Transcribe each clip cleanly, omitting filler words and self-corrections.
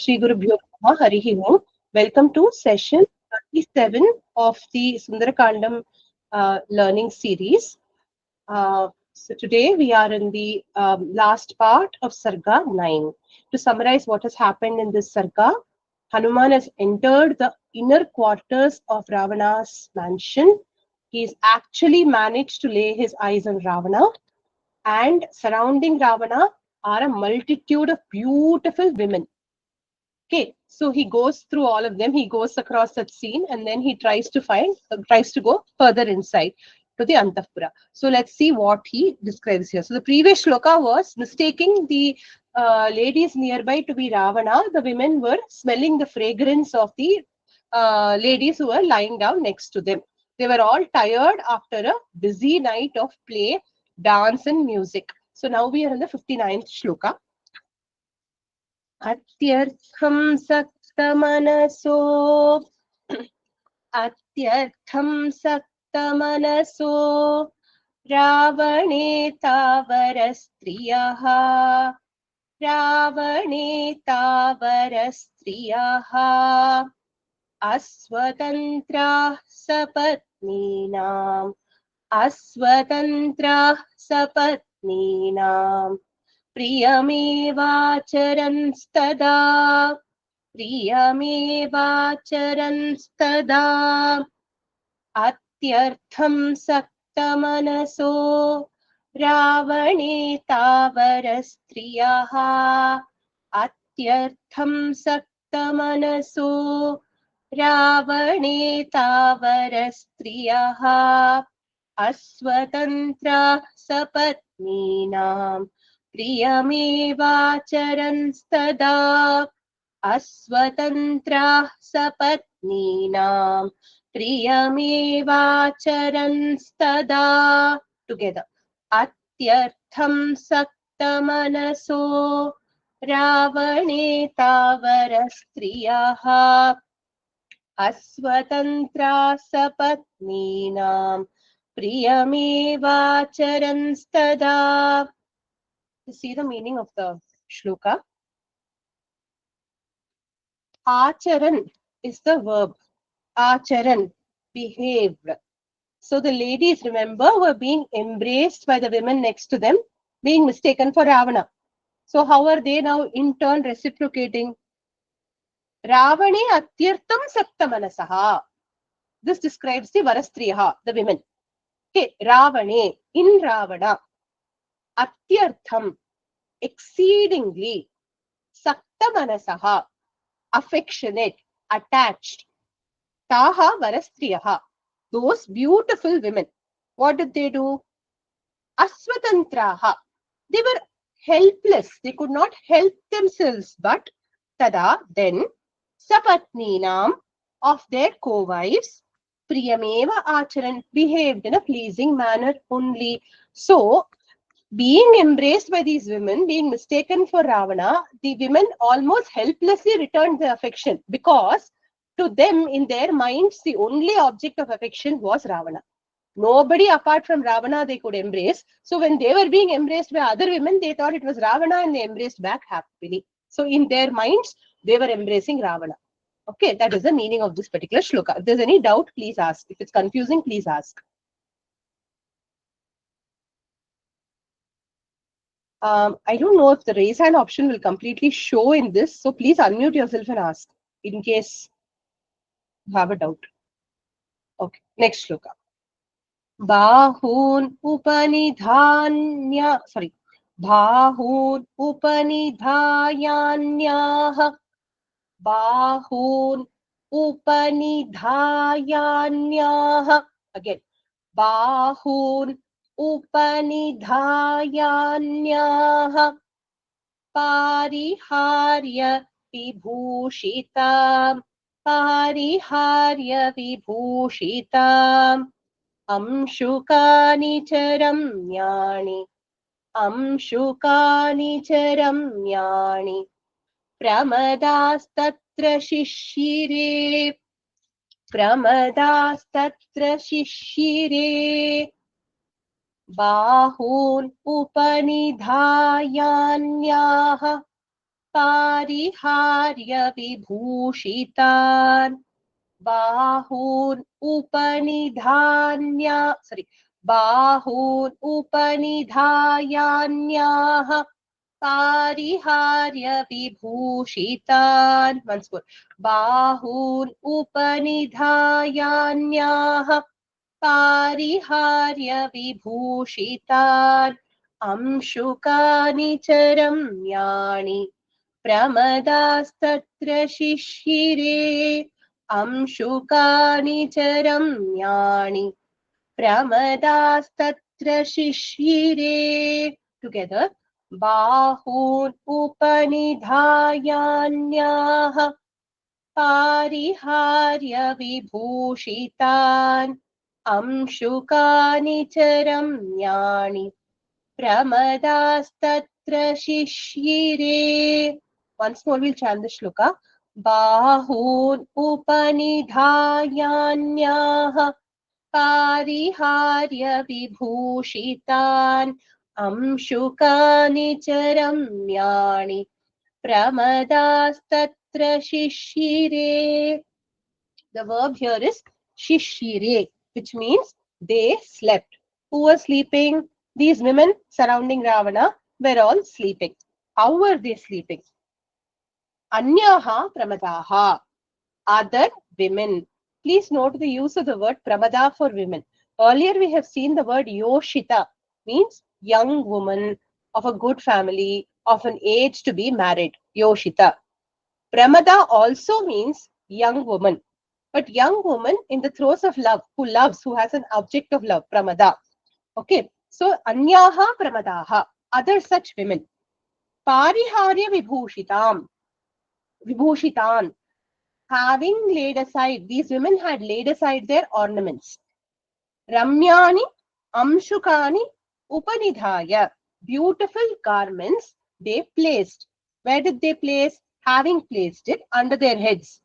Shri Guru Bhyo Namaha, Harihi Om. Welcome to session 37 of the Sundarakandam learning series. So today we are in the last part of Sarga 9. To summarize what has happened in this Sarga, Hanuman has entered the inner quarters of Ravana's mansion. He has actually managed to lay his eyes on Ravana, and surrounding Ravana are a multitude of beautiful women. Okay, so he goes through all of them. He goes across that scene, and then he tries to go further inside to the Antapura. So let's see what he describes here. So the previous shloka was mistaking the ladies nearby to be Ravana. The women were smelling the fragrance of the ladies who were lying down next to them. They were all tired after a busy night of play, dance, and music. So now we are in the 59th shloka. अत्यर्थं सक्तमनसो अत्यर्थं सक्तमनसो रावणेतावरस्त्रियः अस्वतन्त्राः सपत्नीनाम् प्रियमेवाचरंस्तदा अत्यर्थं सक्तमनसो रावणेतावरस्त्रियः अत्यर्थं सक्तमनसो रावणेतावरस्त्रियः अस्वतन्त्राः सपत्नीनाम् प्रियमेवाचरंस्तदा अस्वतन्त्राः सपत्नीनाम् प्रियमेवाचरंस्तदा. Together. अत्यर्थं सक्तमनसो रावणेतावरस्त्रियः अस्वतन्त्राः सपत्नीनाम् प्रियमेवाचरंस्तदा. To see the meaning of the shloka. Acharan is the verb. Acharan, behaved. So the ladies, remember, were being embraced by the women next to them, being mistaken for Ravana. So how are they now in turn reciprocating? Ravane atyartam saktamanasaha. This describes the Varastriyaha, the women. Okay, Ravane, in Ravana. Atyartham, exceedingly. Saktamanasaha, affectionate, attached. Taha Varastriyaha, those beautiful women. What did they do? Aswatantraha, they were helpless. They could not help themselves. But tada, then, sapatninam, of their co-wives, priyameva acharan, behaved in a pleasing manner only. So, being embraced by these women, being mistaken for Ravana, the women almost helplessly returned their affection, because to them, in their minds, the only object of affection was Ravana. Nobody apart from Ravana they could embrace. So when they were being embraced by other women, they thought it was Ravana and they embraced back happily. So in their minds, they were embracing Ravana. Okay, that is the meaning of this particular shloka. If there's any doubt, please ask. If it's confusing, please ask. I don't know if the raise hand option will completely show in this. So please unmute yourself and ask in case you have a doubt. Okay, next shloka. Bahun upanidhanya, Bahun upanidhayanyah. Bahun upanidhayanyah. Again. Bahun upanidhayanyah. Pariharya vibhushitam. Pariharya vibhushitam. Amshukani charamyani. Amshukani charamyani. Pramadastattra shishire. Pramadastattra shishire. Bahun upanidhayanyah. पारिहार्य विभूषितान् बाहून् उपनिधायान्याः पारिहार्य विभूषितान् once more बाहून् उपनिधायान्याः पारिहार्य विभूषितान् अंशुकानि च रम्याणि प्रमदास्तत्र शिशिरे अंशुकानि च रम्याणि प्रमदास्तत्र शिशिरे together बाहून् उपनिधायान्याः पारिहार्य विभूषितान् अंशुकानि च रम्याणि प्रमदास्तत्र शिशिरे. Once more we'll chant the shloka. बाहून् उपनिधायान्याः पारिहार्य विभूषितान् अंशुकानि च रम्याणि प्रमदास्तत्र शिशिरे. The verb here is shishire, which means they slept. Who was sleeping? These women surrounding Ravana were all sleeping. How were they sleeping? Anyaha pramadaha, other women. Please note the use of the word pramada for women. Earlier we have seen the word yoshita, means young woman of a good family, of an age to be married. Yoshita. Pramada also means young woman. But young woman in the throes of love, who loves, who has an object of love, pramada. Okay, so anyaha pramadaha, other such women. Pariharya vibhushitan, having laid aside, these women had laid aside their ornaments. Ramyani, amshukani, upanidhaya, beautiful garments they placed. Where did they place? Having placed it under their heads.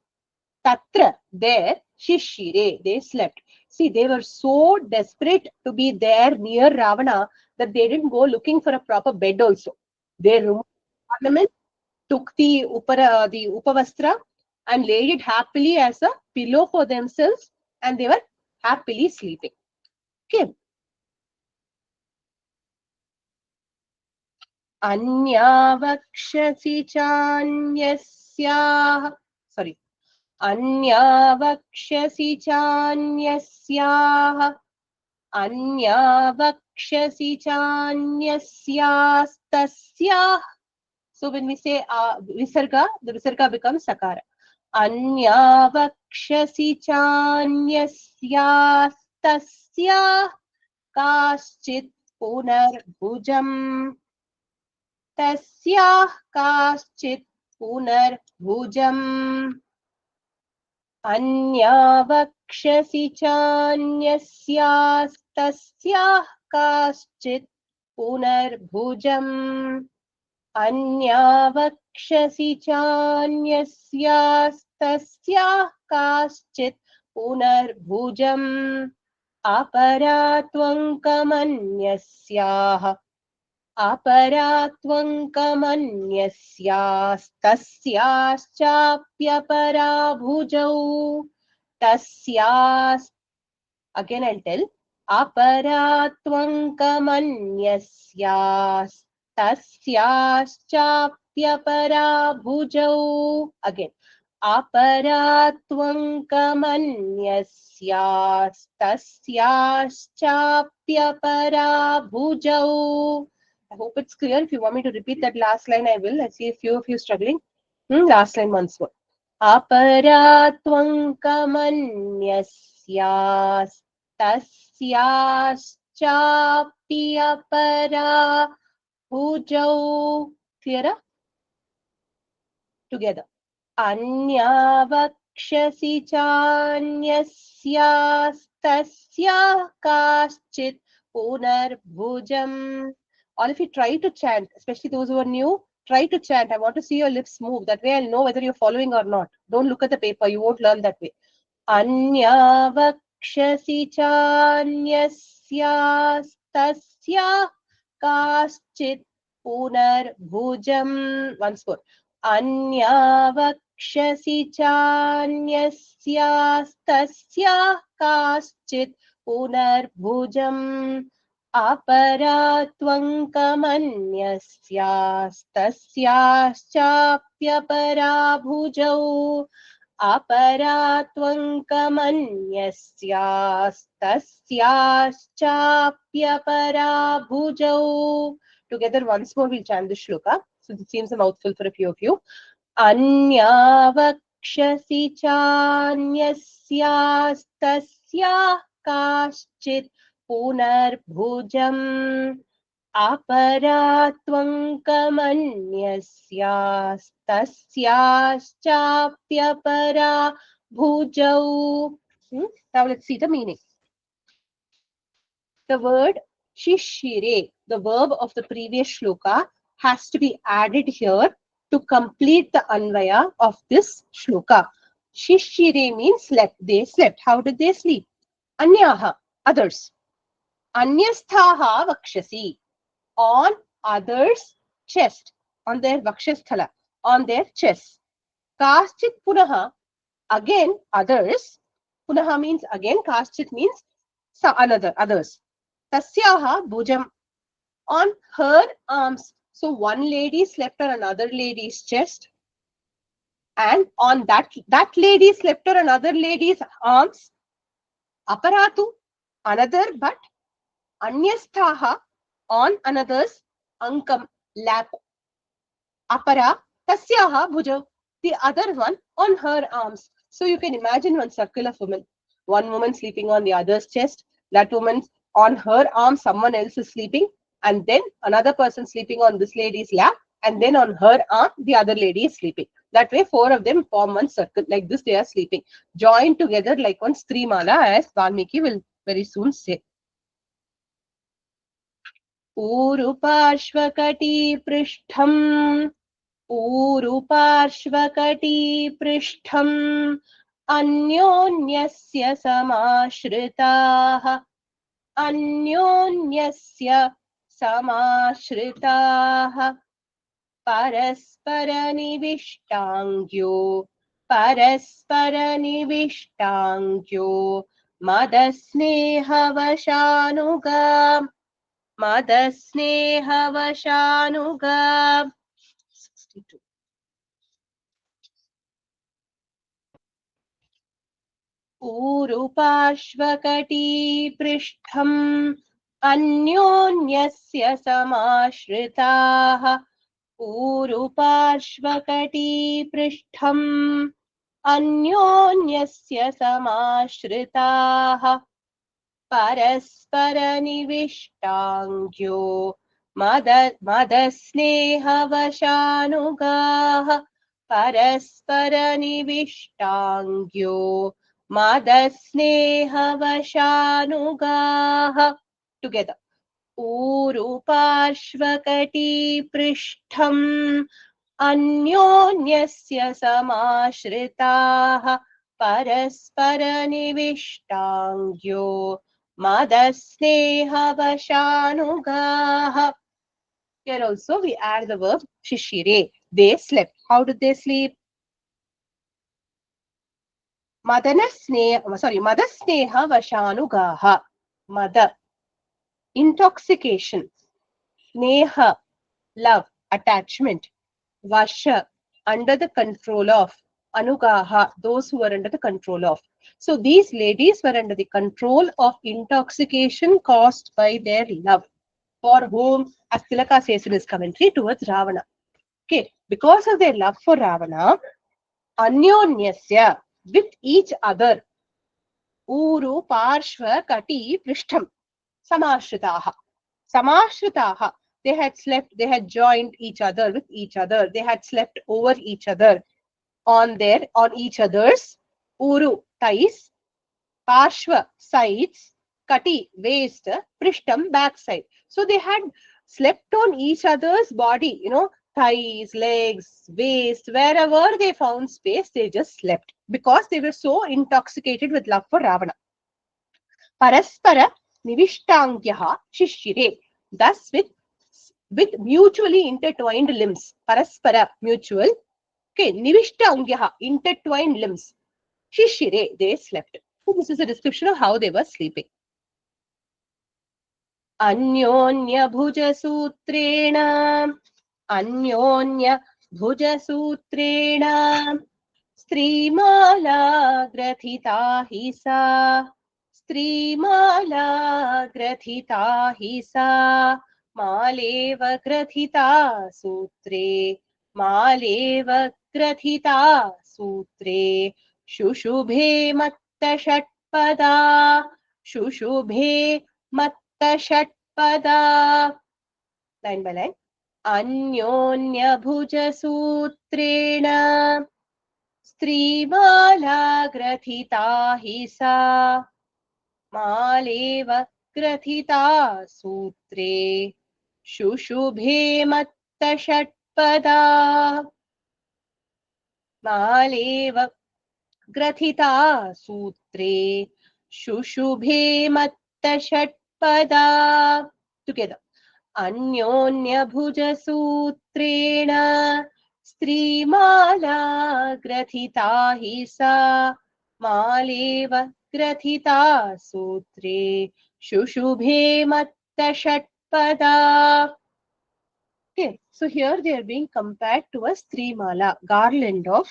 Tatra, there, shishire, they slept. See, they were so desperate to be there near Ravana that they didn't go looking for a proper bed also. They removed the ornament, took the upavastra and laid it happily as a pillow for themselves, and they were happily sleeping. Okay. Anyavakshasi chanyasyaha. Sorry. Anyavakshasi chanyasyaha. Anyavakshasi chanyasyastasyah. So when we say visarga, the visarga becomes sakara. Anyavakshasi chanyasyastasyah kaschit punarbhujam. Tasyah kaschit punarbhujam. Anyavakshasi chanyasyastasyah kaschit punarbhujam. Anyavakshasi chanyasyastasyah kaschit punarbhujam. Aparatvam kamanyasyaha. Aparatvam kamanyasyastasyashchapyapara bhujau. Tasyas. Again I'll tell. Aparatvam kamanyasyastasyashchapyapara bhujau. Again. Aparatvam kamanyasyastasyashchapyapara bhujau. I hope it's clear. If you want me to repeat that last line, I will. I see a few of you struggling. Last line once more. Aparatvam kamanyasyastasyashchapyapara bhujau. Clear? Together. Anyavakshasi chanyasyastasyah kaschit punarbhujam. All of you try to chant, especially those who are new, try to chant. I want to see your lips move. That way I'll know whether you're following or not. Don't look at the paper. You won't learn that way. Anyavakshasi chanyasyastasyah kaschit punarbhujam. Once more. Anya vakshasi chanyasyastasyah kaschit punarbhujam अपरात्वं कमन्यस्यास्तस्याश्चाप्यपरा भुजौ अपरात्वं कमन्यस्यास्तस्याश्चाप्यपरा भुजौ. Together once more we'll chant the shloka. So it seems a mouthful for a few of you. Anya vakshasi chanyasyastasyah kaschit punarbhujam अपरात्वं कमन्यस्यास्तस्याश्चाप्यपरा भुजौ. Now let's see the meaning. The word shishire, the verb of the previous shloka, has to be added here to complete the anvaya of this shloka. Shishire means slept. They slept. How did they sleep? Anyaha, others. Anyasthaha vakshasi, on others' chest, on their vakshasthala, on their chest. Kaschit punaha, again others. Punaha means again, kaschit means another, others. Tasyaha bhujam, on her arms. So one lady slept on another lady's chest, and on that lady slept on another lady's arms. Aparatu, another, but anyasthaha, on another's ankam, lap. Apara, tasyaha bhujav, the other one on her arms. So you can imagine one circle of women. One woman sleeping on the other's chest, that woman on her arm, someone else is sleeping, and then another person sleeping on this lady's lap, and then on her arm, the other lady is sleeping. That way, four of them form one circle. Like this, they are sleeping, joined together like one Strimala, as Valmiki will very soon say. Uruparshvakati prishtham, ऊरुपार्श्वकटिपृष्ठम् अन्योन्यस्य समाश्रिताः परस्परनिविष्टाङ्ग्यो मदस्नेहवशानुगा 62. ऊरुपार्श्वकटिपृष्ठम् अन्योन्यस्य समाश्रिताः ऊरुपार्श्वकटिपृष्ठम् अन्योन्यस्य समाश्रिताः परस्परनिविष्टाङ्ग्यो मदस्नेहवशानुगाः परस्परनिविष्टाङ्ग्यो मदस्नेहवशानुगाः. Together. ऊरुपार्श्वकटिपृष्ठम् अन्योन्यस्य समाश्रिताः परस्परनिविष्टाङ्ग्यो मदस्नेहवशानुगाः. Here also we add the verb shishire. They slept. How did they sleep? Madasneha vashanugaha. Mada, intoxication. Sneha, love, attachment. Varsha, under the control of. Anugaha, those who were under the control of. So these ladies were under the control of intoxication caused by their love. For whom, as Tilaka says in his commentary, towards Ravana. Okay, because of their love for Ravana, Anyonyasya, with each other, Uru, Parshva, Kati, Prishtham, Samashritaha. Samashritaha, they had slept, they had joined each other with each other, they had slept over each other, on each other's, Uru, thighs, Parshva, sides, Kati, waist, Prishtham, backside. So they had slept on each other's body, thighs, legs, waist, wherever they found space, they just slept because they were so intoxicated with love for Ravana. Paraspara nivishtaangyaha shishire. Thus with mutually intertwined limbs. Paraspara, mutual. Okay, nivishta angyaha, intertwined limbs. Shishire, they slept. So this is a description of how they were sleeping. Anyonya bhujasutrena, Anyonya bhujasutrena, Strimala grathita hi sa, Strimala grathita hi sa, Maleva grathita sutre, Maleva grathita sutre, Shushubhe matta shatpada, Shushubhe matta shatpada. Line by line. Anyonya bhujasutrena, स्त्रीमाला ग्रथिता हि सा मालेव ग्रथिता सूत्रे शुशुभे मत्तषट्पदा मालेव ग्रथिता सूत्रे शुशुभे मत्तषट्पदा together अन्योन्यभुजसूत्रेण स्त्रीमाला ग्रथिता हि सा मालेव ग्रथिता सूत्रे शुशुभे मत्तषट्पदा. Okay, so here they are being compared to a strimala, garland of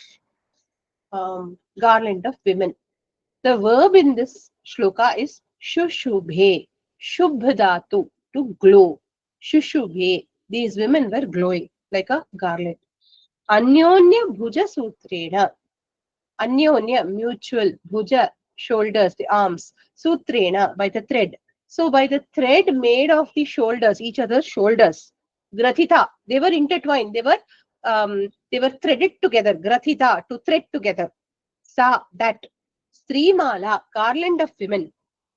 women. The verb in this shloka is shushubhe, shubhadatu, to glow. Shushubhe, these women were glowing like a garland. Anyonya bhuja sutrena, Anyonya, mutual, bhuja, shoulders, the arms, sutrena, by the thread. So by the thread made of the shoulders, each other's shoulders, grathita, they were intertwined, they were threaded together, grathita, to thread together. Sa, that, Strimala, garland of women,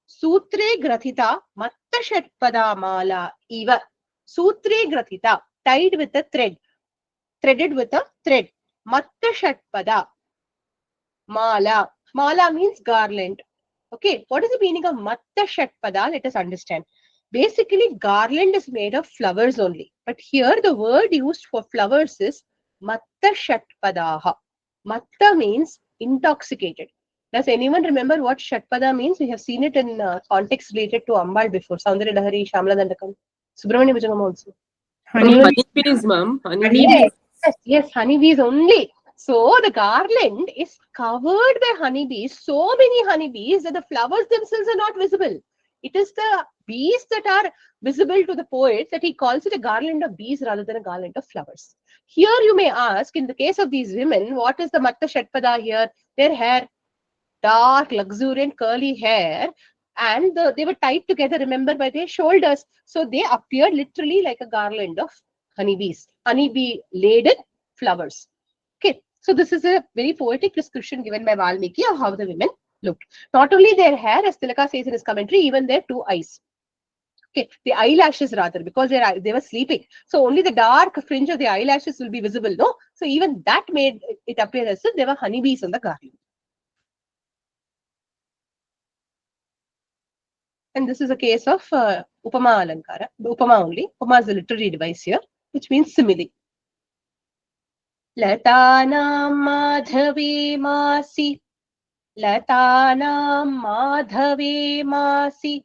Sutre grathita, matta shatpada mala, eva, Sutre grathita, tied with a thread, threaded with a thread, matta shatpada, mala. Mala means garland. Okay, what is the meaning of matta shatpada? Let us understand. Basically, garland is made of flowers only. But here the word used for flowers is matta shatpadaha. Matta means intoxicated. Does anyone remember what shatpada means? We have seen it in context related to Ambal before. Saundara Lahari, Shamla Dandakam, Subramanya Bhujangam also. Honeybees, ma'am. Honeybees. Yes, honeybees only. So the garland is covered by honeybees, so many honeybees that the flowers themselves are not visible. It is the bees that are visible to the poet that he calls it a garland of bees rather than a garland of flowers. Here you may ask, in the case of these women, what is the Matta Shatpada here? Their hair, dark, luxuriant, curly hair, and they were tied together, remember, by their shoulders. So they appeared literally like a garland of honeybees, honeybee laden flowers. Okay, so this is a very poetic description given by Valmiki of how the women looked. Not only their hair, as Tilaka says in his commentary, even their two eyes. Okay, the eyelashes rather, because they were sleeping. So only the dark fringe of the eyelashes will be visible, no? So even that made it appear as if there were honeybees on the garland. And this is a case of Upama Alankara. The Upama only. Upama is a literary device here, which means simile. Latanam madhave masi, Latanam madhave masi,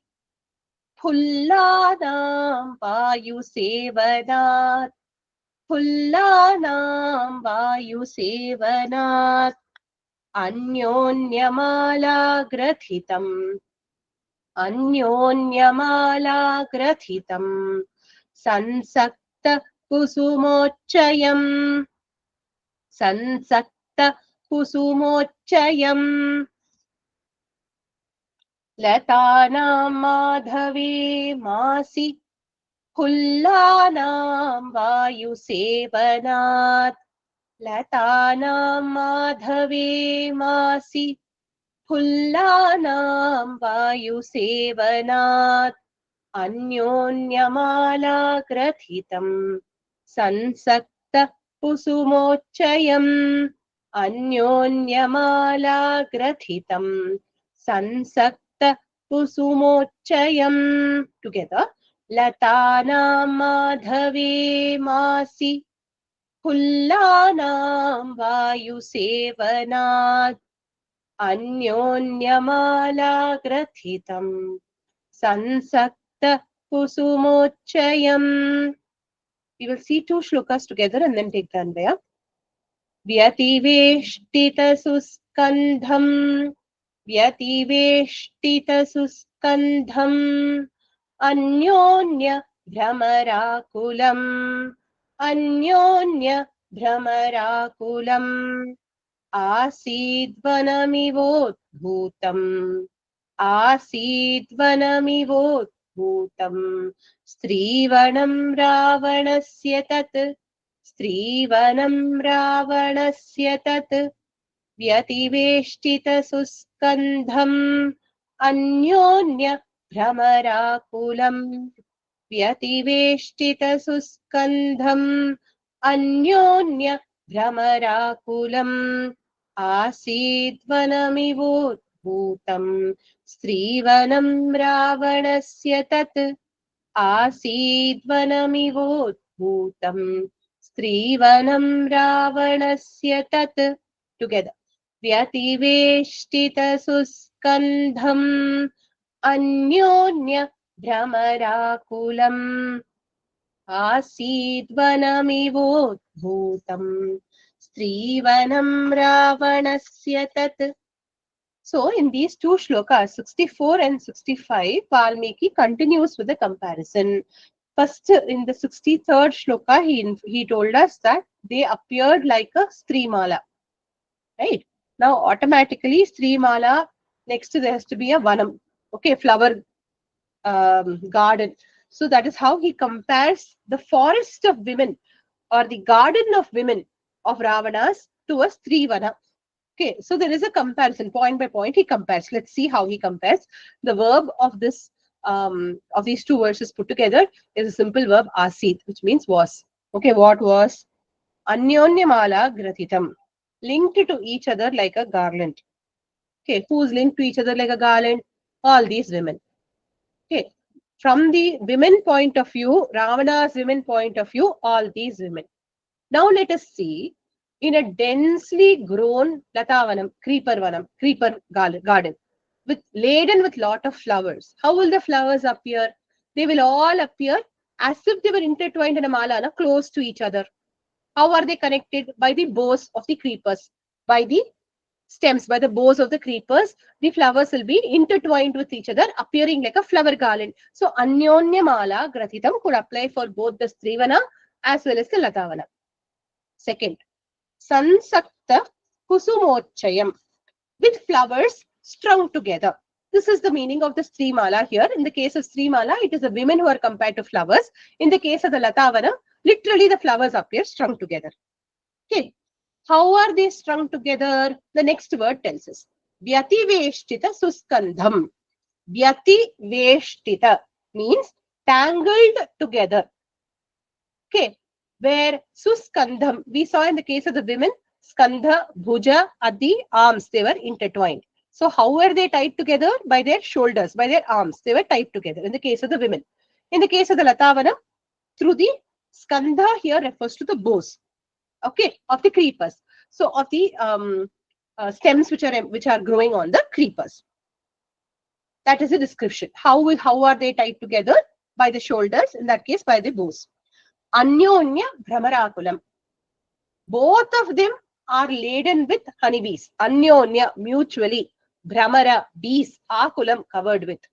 Pullanam vayu sevanat, Pullanam vayu sevanat, Anyonyamala grathitam, Anyonyamala grathitam, Sansakta kusumochayam, Sansakta kusumochayam, Latanam madhave masi, Pullanam vayu sevanat, Latanam madhave masi, Pullanam vayu sevanat, Anyonyamala grathitam, Sansakta kusumochayam, Anyonyamala grathitam, Sansakta kusumochayam. Together. Latanam madhave masi, Pullanam Vayusevanat Anyonyamala Grathitam Sansakta Kusumochayam. We will see two shlokas together and then take the Anvaya. Vyativeштитasuskandham Vyativeштитasuskandham Anyonya Bhramarakulam Anyonya Bhramarakulam Asidvanamivodbhutam Asidvanamivodbhutam Strivanam Ravanasya tat Strivanam Ravanasya tat Vyativeштitasuskandham Anyonya Bhramarakulam Vyativeштitasuskandham Anyonya Bhramarakulam Asidvanamivodbhutam Strivanam Ravanasya tat Asidvanamivodbhutam Strivanam Ravanasya tat. Together. Vyativeштitasuskandham Anyonya Bhramarakulam Asidvanamivodbhutam Strivanam Ravanasya tat. So, in these two shlokas, 64 and 65, Valmiki continues with the comparison. First, in the 63rd shloka, he told us that they appeared like a Strimala. Right? Now, automatically, Strimala, next there has to be a Vanam. Okay, flower garden. So, that is how he compares the forest of women or the garden of women of Ravanas to a Strivana. Okay, so there is a comparison, point by point he compares. Let's see how he compares. The verb of this of these two verses put together is a simple verb asit, which means was. Okay, what was? Anyonyamala grathitam, linked to each other like a garland. Okay, who's linked to each other like a garland? All these women. Okay, from the women point of view, Ravana's women point of view, all these women. Now let us see, in a densely grown latavanam, creeper garden, laden with lot of flowers. How will the flowers appear? They will all appear as if they were intertwined in a mala, close to each other. How are they connected? By the boughs of the creepers, by the stems, by the boughs of the creepers, the flowers will be intertwined with each other, appearing like a flower garland. So, Anyonya Mala Grathitam could apply for both the Strivana as well as the Latavana. Second, Sansakta Kusumochayam, with flowers strung together. This is the meaning of the Strimala here. In the case of Strimala, it is the women who are compared to flowers. In the case of the Latavana, literally the flowers appear strung together. Okay. How are they strung together? The next word tells us. Vyativeshtita suskandham. Vyativeshtita means tangled together. Okay. Where suskandham, we saw in the case of the women, skandha, bhuja, adi, arms, they were intertwined. So how were they tied together? By their shoulders, by their arms, they were tied together in the case of the women. In the case of the Latavana, through the skandha here refers to the boughs, okay, of the creepers. So of the stems which are growing on the creepers. That is a description. How are they tied together? By the shoulders, in that case by the boughs. Anyonya Bhramarakulam. Both of them are laden with honeybees. Anyonya, mutually. Bhramara, bees. Akulam, covered with.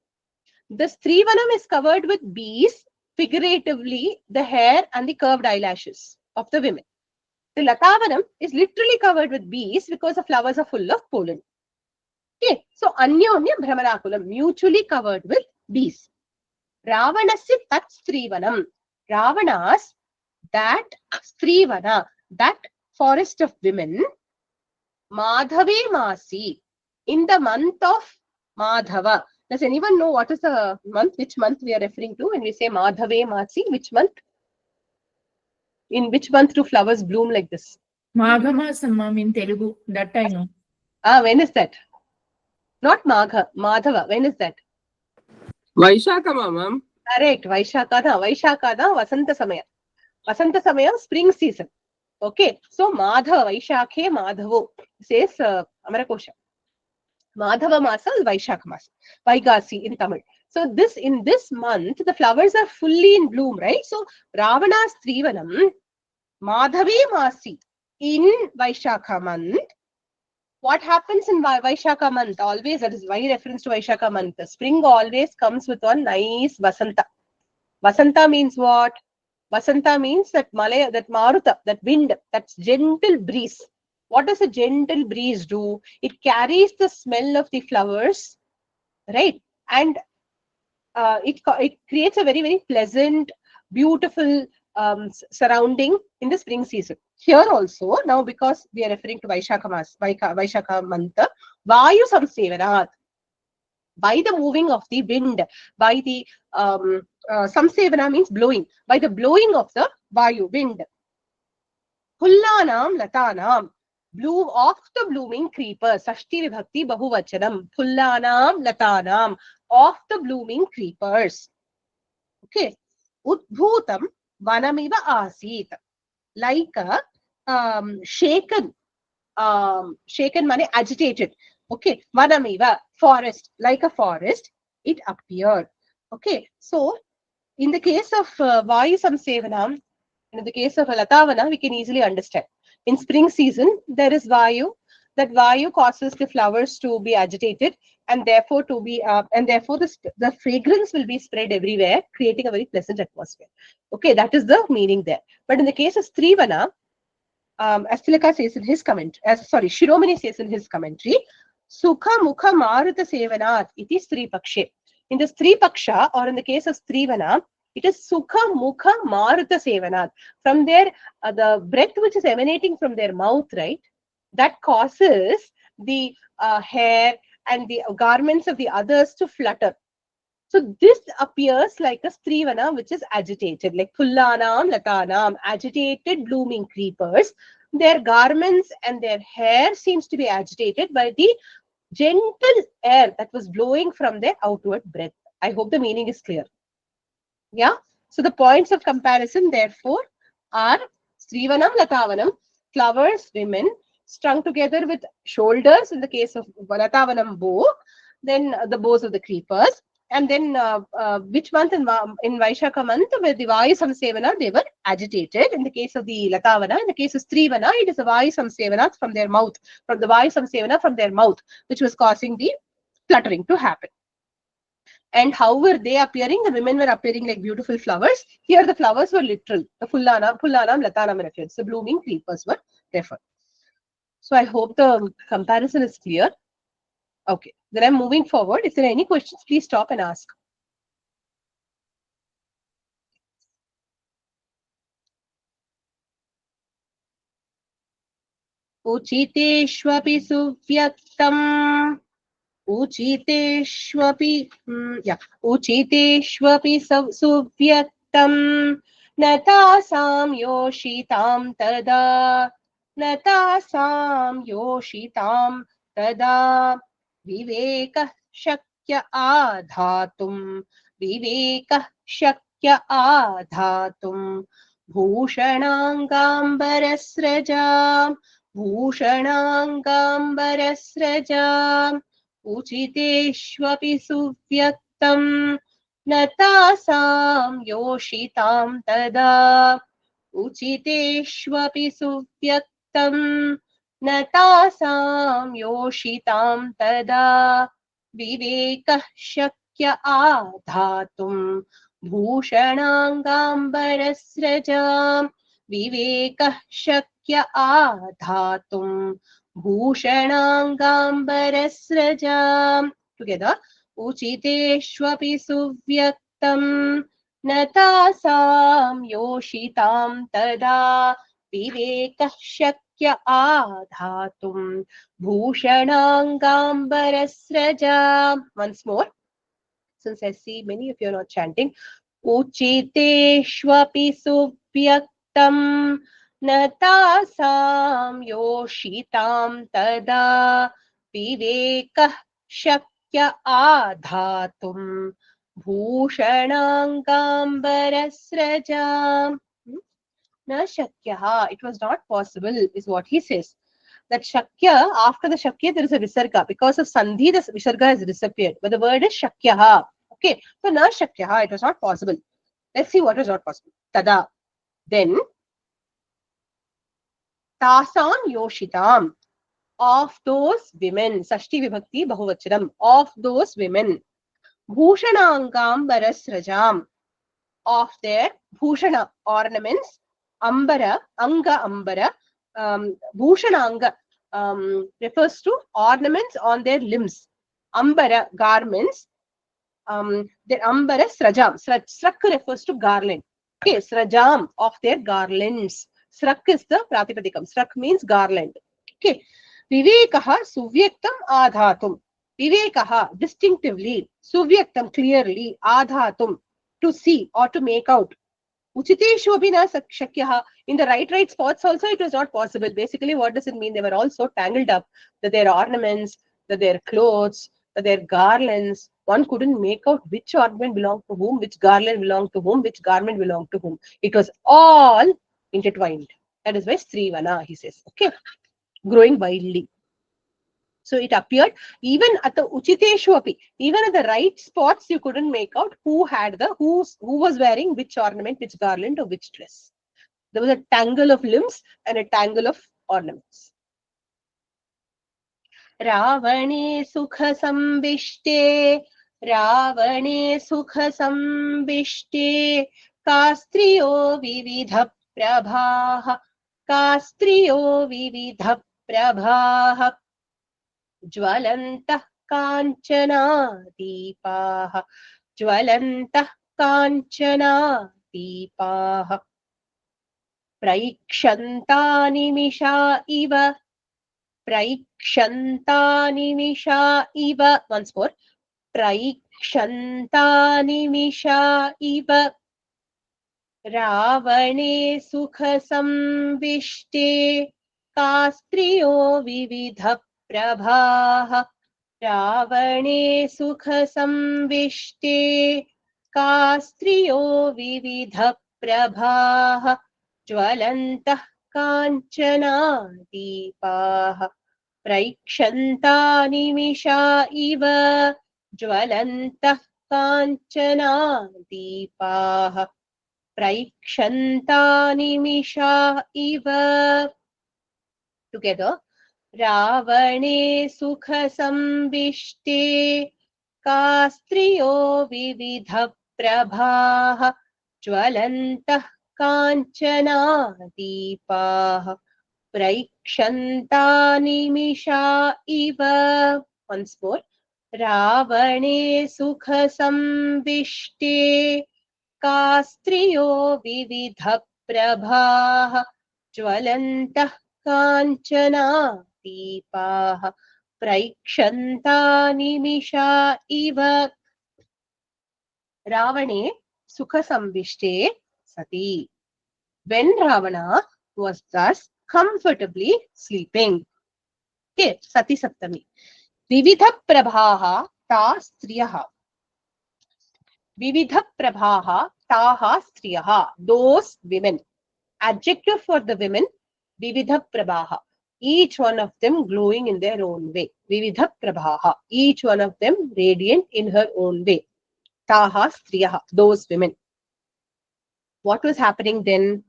The Strivanam is covered with bees, figuratively the hair and the curved eyelashes of the women. The Latavanam is literally covered with bees because the flowers are full of pollen. Okay, so Anyonya Bhramarakulam, mutually covered with bees. Ravanasya tat Strivanam. Ravana's that Strivana, that forest of women, Madhave Masi, in the month of Madhava. Does anyone know what is the month, which month we are referring to when we say Madhave Masi? Which month? In which month do flowers bloom like this? Maghamasam, ma'am, in Telugu. That I know. When is that? Not Magha, Madhava. When is that? Vaishaka, ma'am. Correct. Vaishaka, Vasanta Samaya. Vasanta Samaya, spring season. Okay, so Madhava, Vaishakhe Madhavo, says Amarakosha. Madhava Masa is Vaishakha Masa, Vaigasi in Tamil. So in this month, the flowers are fully in bloom, right? So Ravana's Trivanam, Madhavi Masi, in Vaishakha month. What happens in Vaishakha month? Always, that is why reference to Vaishakha month. Spring always comes with one nice Vasanta. Vasanta means what? Vasanta means that Malaya, that Maruta, that wind, that's gentle breeze. What does a gentle breeze do? It carries the smell of the flowers, right? And it creates a very, very pleasant, beautiful surrounding in the spring season. Here also, now because we are referring to Vaishakha month, Vayu Samsevanat, by the moving of the wind, by the Samsevana means blowing, by the blowing of the Vayu, wind. Pullanam Latanam, bloom of the blooming creepers. Sashti Vibhakti Bahuvachanam. Pullanam Latanam, of the blooming creepers. Okay. Udbhutam Vanamiva Asit. Like a shaken, money agitated. Okay. Vanamiva, forest, like a forest, it appeared. Okay. So, in the case of Vayu Samsevanam, in the case of Latavana, we can easily understand. In spring season, there is Vayu. That Vayu causes the flowers to be agitated, and therefore the fragrance will be spread everywhere, creating a very pleasant atmosphere. Okay, that is the meaning there. But in the case of Strivana, as Tilaka says in his Shiromani says in his commentary, Sukha Mukha Maruta Sevanat, it is Stri Pakshe. In the Stri Paksha, or in the case of Strivana, it is Sukha Mukha Maruta Sevanat. From their, the breath which is emanating from their mouth, right, that causes the hair and the garments of the others to flutter. So this appears like a Strivana which is agitated, like Pullanam, Latanam, agitated blooming creepers. Their garments and their hair seems to be agitated by the gentle air that was blowing from their outward breath. I hope the meaning is clear. Yeah. So the points of comparison, therefore, are Srivanam, Latavanam, flowers, women, strung together with shoulders in the case of Latavanam bow, then the bows of the creepers, and then which month in Vaishakha month, where the Vayu Samsevana, they were agitated. In the case of the Latavana, in the case of Strivana, it is the Vayu Samsevana from their mouth, from the Vayu Samsevana from their mouth, which was causing the fluttering to happen. And how were they appearing? The women were appearing like beautiful flowers. Here the flowers were literal. The Pullanam, Latanam reference. The blooming creepers were referred. So I hope the comparison is clear. Okay. Then I'm moving forward. If there are any questions, please stop and ask. Uchiteshvapi suvyaktam. Uchiteshvapi suvyaktam natasam yoshitam tada viveka shakya adhatum bhushanangambarasraja Uchiteshvapi suvyaktam natasam yoshitam tada Uchiteshvapi suvyaktam natasam yoshitam tada viveka shakya adhatum bhushanangambarasraja viveka shakya adhatum Bhushanangambarasraja. Together. Uchiteshvapi suvyaktam natasam yoshitam tada viveka shakya adhatum bhushanangambarasraja. Once more, since I see many of you are not chanting. Uchiteshvapi suvyaktam natasam yoshitam tada vivekah shakya adhatum bhushanangambarasraja. Na shakyaha. It was not possible, is what he says. That shakya, after the shakya, there is a visarga. Because of sandhi, the visarga has disappeared. But the word is shakyaha. Okay. So na shakyaha. It was not possible. Let's see what was not possible. Tada. Then, tasam yoshitam. Of those women. Sashti vibhakti bahuvachanam. Of those women. Bhushanangam barasrajam. Of their bhushana ornaments, ambara, anga ambara, bhushananga refers to ornaments on their limbs. Ambara, garments, their ambara srajam. Srak refers to garland. Okay, srajam, of their garlands. Srak is the pratipadikam. Srak means garland. Okay, vivekaha suvyaktam adhatum. Vivekaha, distinctively, suvyaktam, clearly, adhatum, to see or to make out. Uchiteshu abhi na shakyaha. In the right spots also it was not possible. Basically, what does it mean? They were all so tangled up that their ornaments, that their clothes, that their garlands, one couldn't make out which ornament belonged to whom, which garland belonged to whom, which garment belonged to whom. It was all intertwined. That is why Srivana, he says. Okay, growing wildly. So it appeared even at the uchiteshu api, even at the right spots, you couldn't make out who was wearing which ornament, which garland, or which dress. There was a tangle of limbs and a tangle of ornaments. Ravane sukha sambishte, Ravane sukha sambishte, kastriyo vividha prabhaha, kastriyo vividha prabhaha. ज्वलन्तः Kanchana दीपाः ज्वलन्तः काञ्चना दीपाः प्रैक्षन्ता निमिषा इव प्रैक्षन्ता निमिषा इव once more प्रैक्षन्ता Nimisha इव रावणे सुखसंविष्टे कास्त्रियो विविध प्रभाः रावणे सुखसंविष्टे कास्त्रियो विविध प्रभाः ज्वलन्तः काञ्चना दीपाः प्रैक्षन्ता निमिषा इव ज्वलन्तः काञ्चना दीपाः प्रैक्षन्ता निमिषा इव. Together. रावणे सुखसंविष्टे कास्त्रियो विविध प्रभाः ज्वलन्तः काञ्चना दीपाः प्रैक्षन्ता निमिषा इव. Once more. रावणे सुखसंविष्टे कास्त्रियो विविध प्रभाः ज्वलन्तः काञ्चना दीपाः प्रैक्षन्ता निमिषा इव. Ravane sukha samvishte sati. When Ravana was thus comfortably sleeping. Okay, Sati Saptami. Vividha prabhaha ta striyaha. Vividha prabhaha taha striyaha. Those women. Adjective for the women. Vividha prabhaha. Each one of them glowing in their own way. Vividha prabhaha. Each one of them radiant in her own way. Taha striyaha. Those women. What was happening then?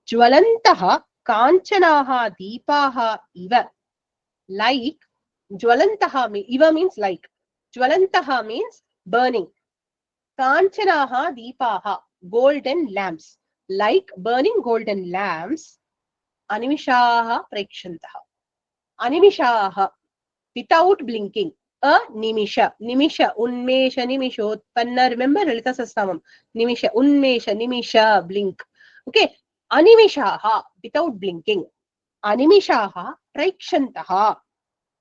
Jwalantaha kanchanaha deepaha iva. Like, jwalantaha iva means like. Jwalantaha means burning. Kanchanaha deepaha, golden lamps. Like burning golden lamps. Animishaha prekshantaha. Animishaha, without blinking. A nimisha. Nimisha, unmesha, nimishotpanna. Remember Lalita Sastamam. Nimisha, unmesha, nimisha, blink. Okay. Animishaha, without blinking. Animishaha prekshantaha.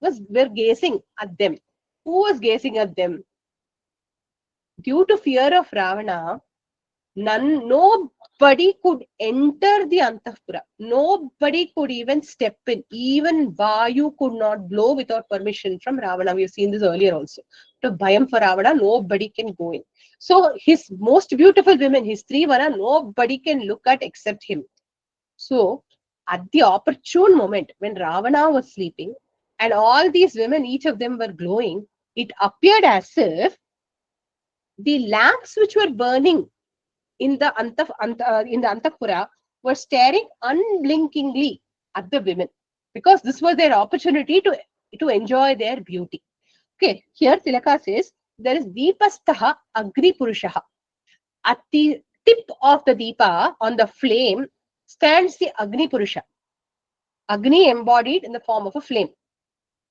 Were gazing at them. Who was gazing at them? Due to fear of Ravana, nobody could enter the Antahpura. Nobody could even step in. Even Vayu could not blow without permission from Ravana. We have seen this earlier also. To Bhayam for Ravana, nobody can go in. So his most beautiful women, his Srivana, nobody can look at except him. So, at the opportune moment when Ravana was sleeping and all these women, each of them were glowing, it appeared as if the lamps which were burning in the Antapura were staring unblinkingly at the women because this was their opportunity to enjoy their beauty. Okay, here Tilaka says there is Deepastaha Agni Purushaha. At the tip of the Deepa, on the flame, stands the Agni Purusha. Agni embodied in the form of a flame.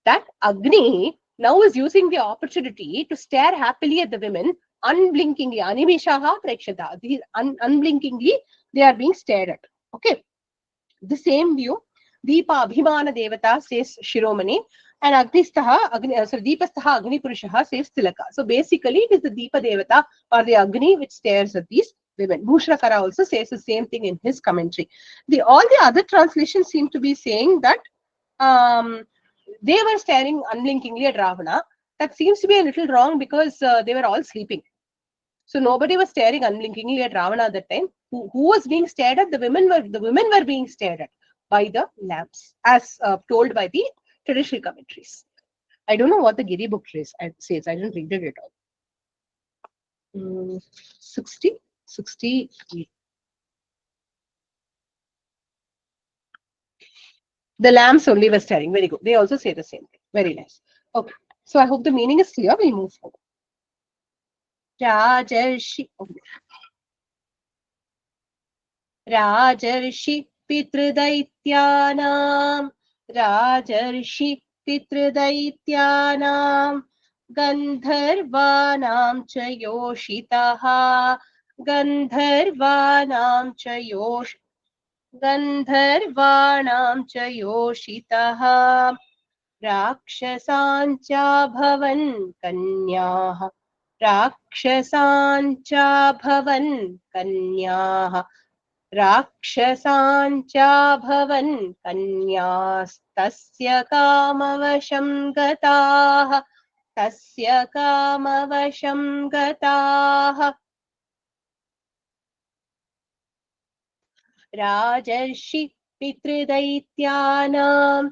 That Agni now is using the opportunity to stare happily at the women unblinkingly. Animeshaha prekshata. These unblinkingly, they are being stared at. Okay. The same view, Deepa Abhimana Devata says Shiromani, and Deepastaha Agni Purushaha says Tilaka. So basically, it is the Deepa Devata or the Agni which stares at these women. Bhushrakara also says the same thing in his commentary. All the other translations seem to be saying that they were staring unblinkingly at Ravana. That seems to be a little wrong because they were all sleeping. So nobody was staring unblinkingly at Ravana at that time. Who was being stared at? The women were being stared at by the lamps, as told by the traditional commentaries. I don't know what the Giri book says. I didn't read it at all. 60. The lamps only were staring. Very good. They also say the same thing. Very nice. Okay. So I hope the meaning is clear. We'll move forward. Rajarshi. Okay. Rajarshi Pitradaityanam Rajarshi Pitradaityanam Gandharvanam cha yoshitaha Gandharvanam cha yoshitaha Rakshasancha bhavan kanyaha Rakshasancha bhavan kanyaha राक्षसाञ्चाभवन् कन्यास्तस्य कामवशं गताः राजर्षि पितृदैत्यानां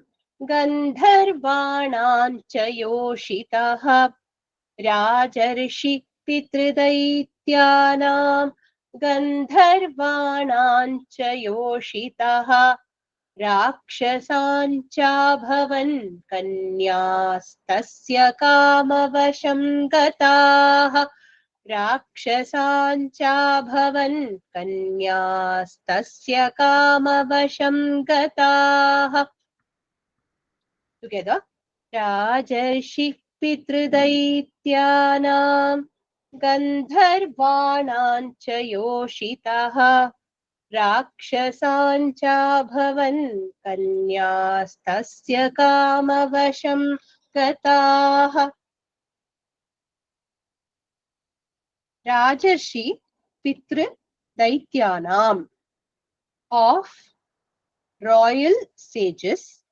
गन्धर्वाणां च योषितः राजर्षि पितृदैत्यानां गन्धर्वाणां च योषितः राक्षसाञ्चाभवन् कन्यास्तस्य कामवशं गताः राक्षसाञ्चाभवन् कन्यास्तस्य कामवशं गताः Together. राजर्षि पितृदैत्यानां गन्धर्वाणां च योषितः राक्षसाञ्चाभवन् कन्यास्तस्य कामवशं गताः Rajarshi Pitradaityanam of royal sages,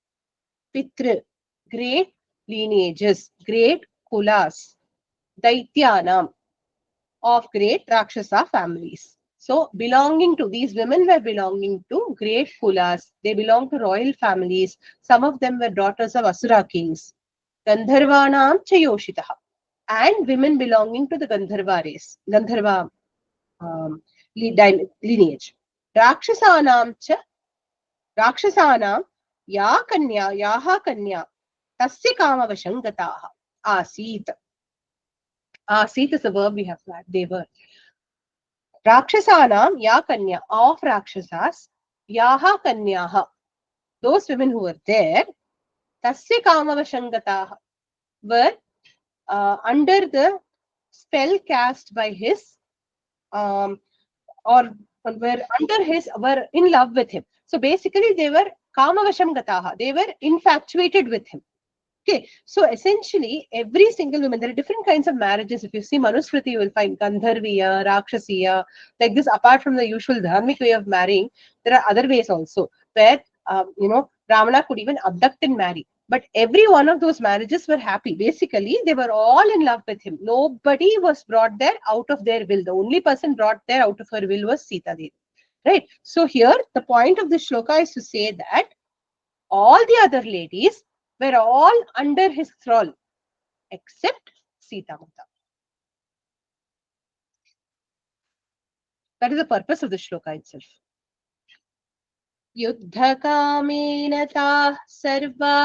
Pitra, great lineages, great kulas, Daityanam of great Rakshasa families. So belonging to these women were belonging to great kulas. They belonged to royal families. Some of them were daughters of Asura kings. Gandharvanam Chayoshitaha. And women belonging to the Gandharva race, Gandharva lineage. Rakshasanam cha Rakshasanam yaha kanya tasya kamavasham gataha asit. Asit is a verb we have learned. They were. Rakshasanam ya kanya of Rakshasas yaha kanyaha. Those women who were there, tasya kamavasham gataha, were under the spell cast by his or were in love with him. So basically they were kamavasham gataha. They were infatuated with him. Okay, so essentially every single woman, there are different kinds of marriages. If you see Manusmriti, you will find Gandharviya, Rakshasiya, like this. Apart from the usual dharmic way of marrying, there are other ways also where Ravana could even abduct and marry. But every one of those marriages were happy. Basically, they were all in love with him. Nobody was brought there out of their will. The only person brought there out of her will was Sita Devi. Right? So here the point of the shloka is to say that all the other ladies were all under his thrall except Sita Mata. That is the purpose of the shloka itself. युद्धकामेन ताः सर्वा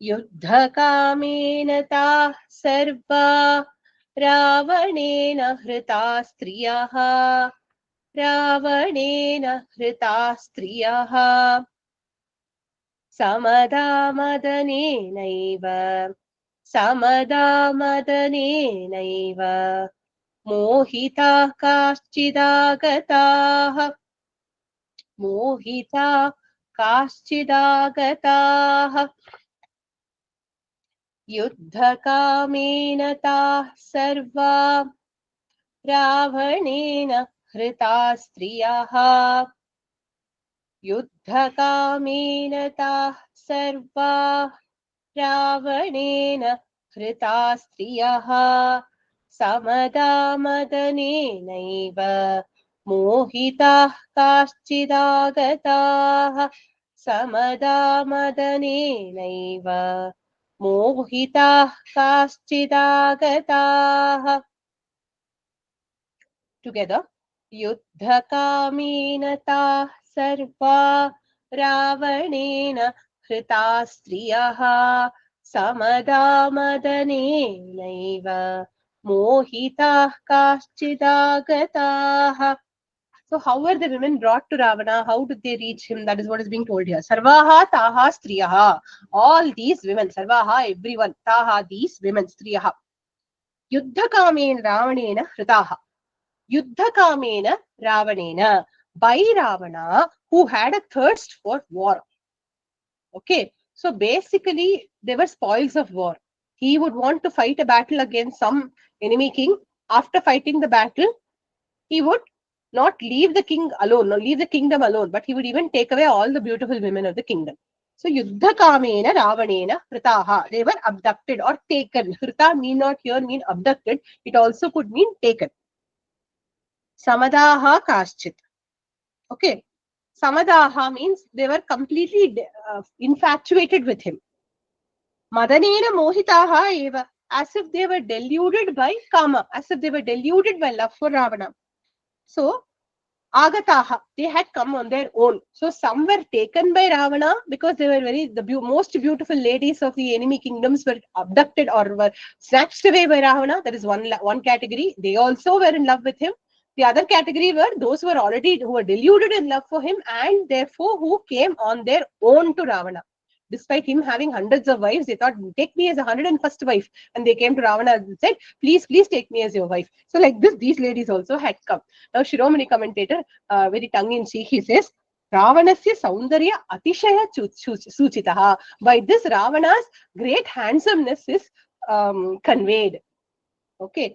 युद्धकामेन ताः सर्वा रावणेन हृता स्त्रियः रावणेन हृता स्त्रियः समदामदनेनैव समदामदनेनैव मोहिताः काश्चिदागताः मोहिता काश्चिदागताः युद्धकामेन ताः सर्वा रावणेन हृता स्त्रियः युद्धकामेन ताः सर्वा रावणेन हृता स्त्रियः समदामदनेनैव मोहिताः काश्चिदागताः समदामदनेनैव मोहिताः काश्चिदागताः. Together. युद्धकामेन ताः सर्वा रावणेन हृता स्त्रियः समदामदनेनैव मोहिताः काश्चिदागताः. So how were the women brought to Ravana? How did they reach him? That is what is being told here. Sarvaha taha striyaha. All these women, sarvaha, everyone, taha, these women, striyaha. Yuddhakamena Ravanena hritaha. Yuddhakamena Ravanena. By Ravana, who had a thirst for war. Okay. So basically, they were spoils of war. He would want to fight a battle against some enemy king. After fighting the battle, he would not leave the king alone, not leave the kingdom alone, but he would even take away all the beautiful women of the kingdom. So, Yuddha Kamena Ravanena Hritaha. They were abducted or taken. Hrita need not here mean abducted. It also could mean taken. Samadaha Kaschit. Okay. Samadaha means they were completely infatuated with him. Madanena Mohitaha Eva. As if they were deluded by Kama. As if they were deluded by love for Ravana. So, Agataha, they had come on their own. So some were taken by Ravana because they were most beautiful ladies of the enemy kingdoms were abducted or were snatched away by Ravana. That is one category. They also were in love with him. The other category were those who were deluded in love for him and therefore who came on their own to Ravana. Despite him having hundreds of wives, they thought, take me as a 101st wife. And they came to Ravana and said, please take me as your wife. So like this, these ladies also had come. Now Shiromani commentator, very tongue-in-cheek, he says, Ravanasya Saundarya Atishaya Suchitaha. By this, Ravana's great handsomeness is conveyed. Okay.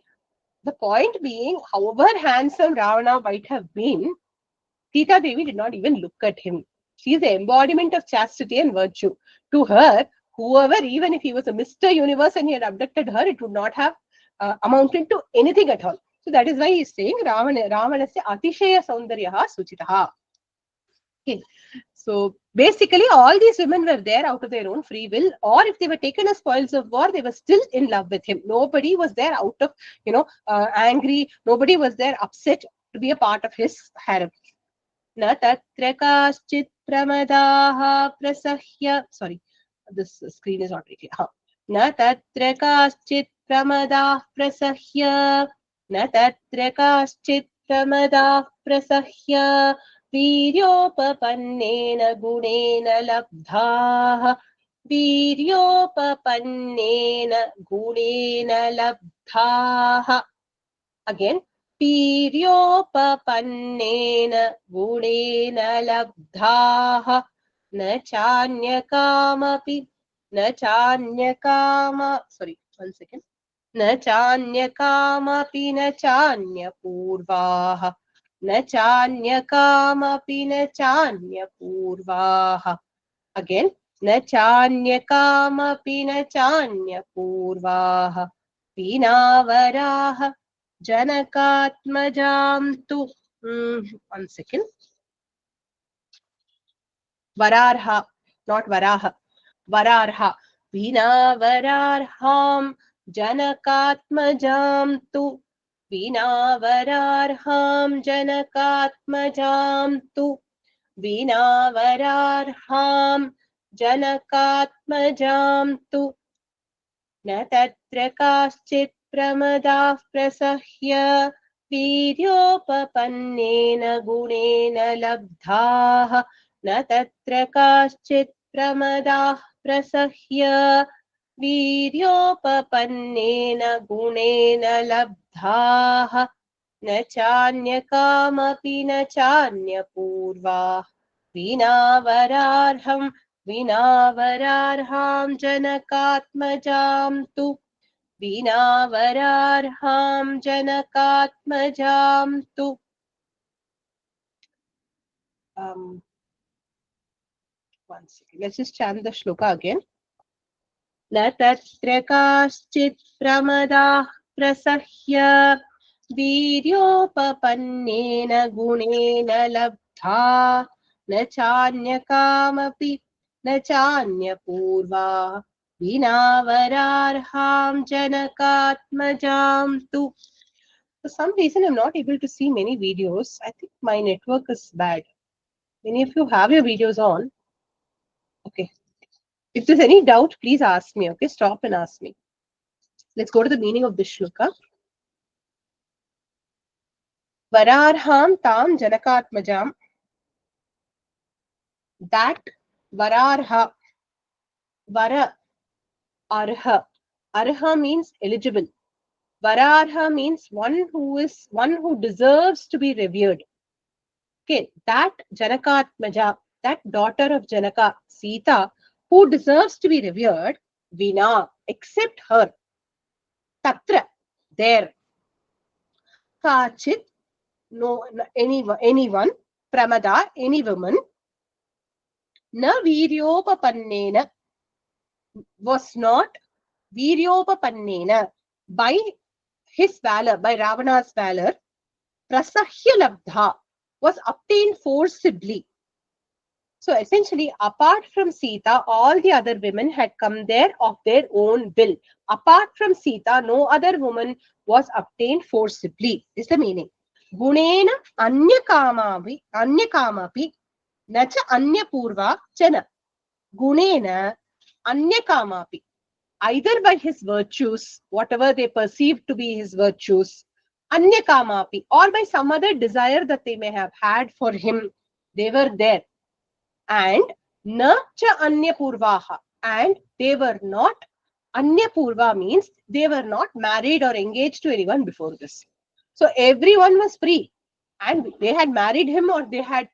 The point being, however handsome Ravana might have been, Sita Devi did not even look at him. She is the embodiment of chastity and virtue. To her, whoever, even if he was a Mr. Universe and he had abducted her, it would not have amounted to anything at all. So that is why he is saying Ravanasya Atishaya Saundaryaha Suchitaha. Okay. So basically, all these women were there out of their own free will, or if they were taken as spoils of war, they were still in love with him. Nobody was there out of, angry. Nobody was there upset to be a part of his harem. न तत्र काश्चित् प्रमदाः प्रसह्य sorry, this screen is not right here. न तत्र काश्चित् प्रमदाः प्रसह्य न तत्र काश्चित् प्रमदाः प्रसह्य वीर्योपपन्नेन गुणेन लब्धाः वीर्योपपन्नेन गुणेन लब्धाः. Again, वीर्योपपन्नेन गुणेन लब्धाः न चान्यकामपि न चान्यकाम sorry, 1 second. न चान्यकामपि न चान्यपूर्वाः न चान्यकामपि न चान्यपूर्वाः. Again, न चान्यकामपि न चान्यपूर्वाः पीनावराः जनकात्मजां तु 1 second. Vararha, not Varaha. Vararha. Vina Vararham Janakatmajam tu. Vina Vararham Janakatmajam tu. Vina Vararham Janakatmajam tu. न तत्र काश्चित् प्रमदाः प्रसह्य वीर्योपपन्नेन गुणेन लब्धाः न तत्र काश्चित् प्रमदाः प्रसह्य वीर्योपपन्नेन गुणेन लब्धाः न चान्यकामपि न चान्यपूर्वाः विनावरार्हं विनावरार्हां जनकात्मजां तु विनावरार्हां जनकात्मजां तु one second. Let's just chant the shloka again. न तत्र काश्चित् प्रमदाः प्रसह्य वीर्योपपन्नेन गुणेन लब्धा न चान्यकामपि न चान्यपूर्वा विनावरार्हां जनकात्मजां तु. For some reason, I'm not able to see many videos. I think my network is bad. Many of you have your videos on. Okay. If there's any doubt, please ask me. Okay, stop and ask me. Let's go to the meaning of this shloka. Vararham tam janakatmajam. That vararha, vara, arha. Arha means eligible. Vararha means one who deserves to be revered. Okay, that Janakatmaja, that daughter of Janaka, Sita, who deserves to be revered, Vina, except her. Tatra, there. Kachit, no, anyone, Pramada, any woman, na viryopapannena, was not viryopapannena, by his valor, by Ravana's valor, prasahya labdha, was obtained forcibly. So essentially, apart from Sita, all the other women had come there of their own will. Apart from Sita, no other woman was obtained forcibly, is the meaning. Gunena anyakamapi nacha anyapurva chana. Gunena anyakamapi. Either by his virtues, whatever they perceived to be his virtues, anyakamapi, or by some other desire that they may have had for him, they were there. And na cha anyapurvaha, and they were not, anyapurva means they were not married or engaged to anyone before this. So everyone was free, and they had married him or they had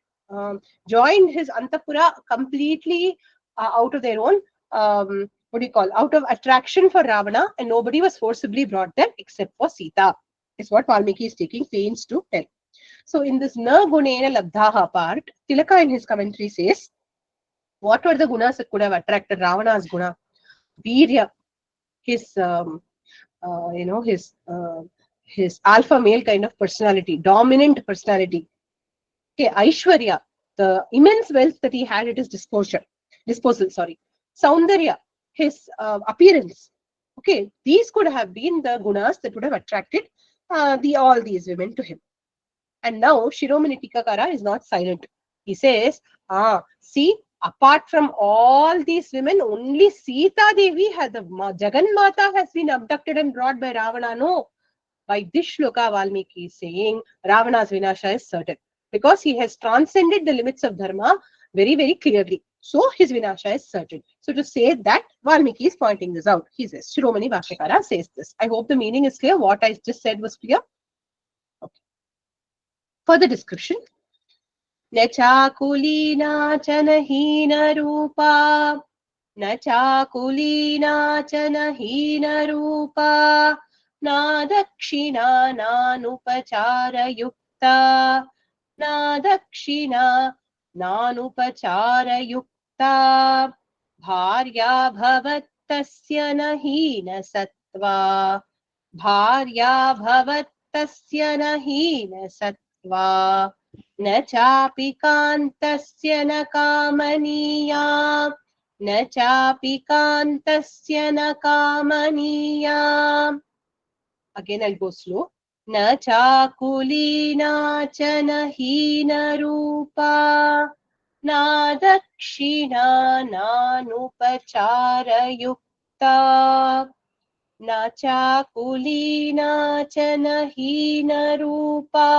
joined his antapura completely out of their own out of attraction for Ravana, and nobody was forcibly brought there except for Sita, is what Valmiki is taking pains to tell. So in this na gunena labdhaha part, Tilaka in his commentary says, what were the gunas that could have attracted Ravana's guna? Virya, his his alpha male kind of personality, dominant personality. Okay, Aishwarya, the immense wealth that he had at his disposal. Saundarya, his appearance. Okay, these could have been the gunas that would have attracted all these women to him. And now Shiromani Tikakara is not silent. He says, see, apart from all these women, only Sita Devi, the Jaganmata, has been abducted and brought by Ravana. No. By this shloka, Valmiki is saying Ravana's vinasha is certain, because he has transcended the limits of dharma very, very clearly. So his vinasha is certain. So to say that, Valmiki is pointing this out. He says, Shiromani Bhashyakara says this. I hope the meaning is clear. What I just said was clear. Okay. Further description. न चाकुलीना च न हीनरूपा न चाकुलीना च न हीनरूपा न दक्षिणा नानुपचारयुक्ता न दक्षिणा नानुपचारयुक्ता भार्या भवत्तस्य न हीनसत्त्वा भार्या भवत्तस्य न हीनसत्त्वा न चापि कान्तस्य न कामनीया न चापि कान्तस्य न कामनीया. Again I'll go slow. न चाकुलीना च न हीनरूपा न दक्षिणा नानुपचारयुक्ता न चाकुलीना च न हीनरूपा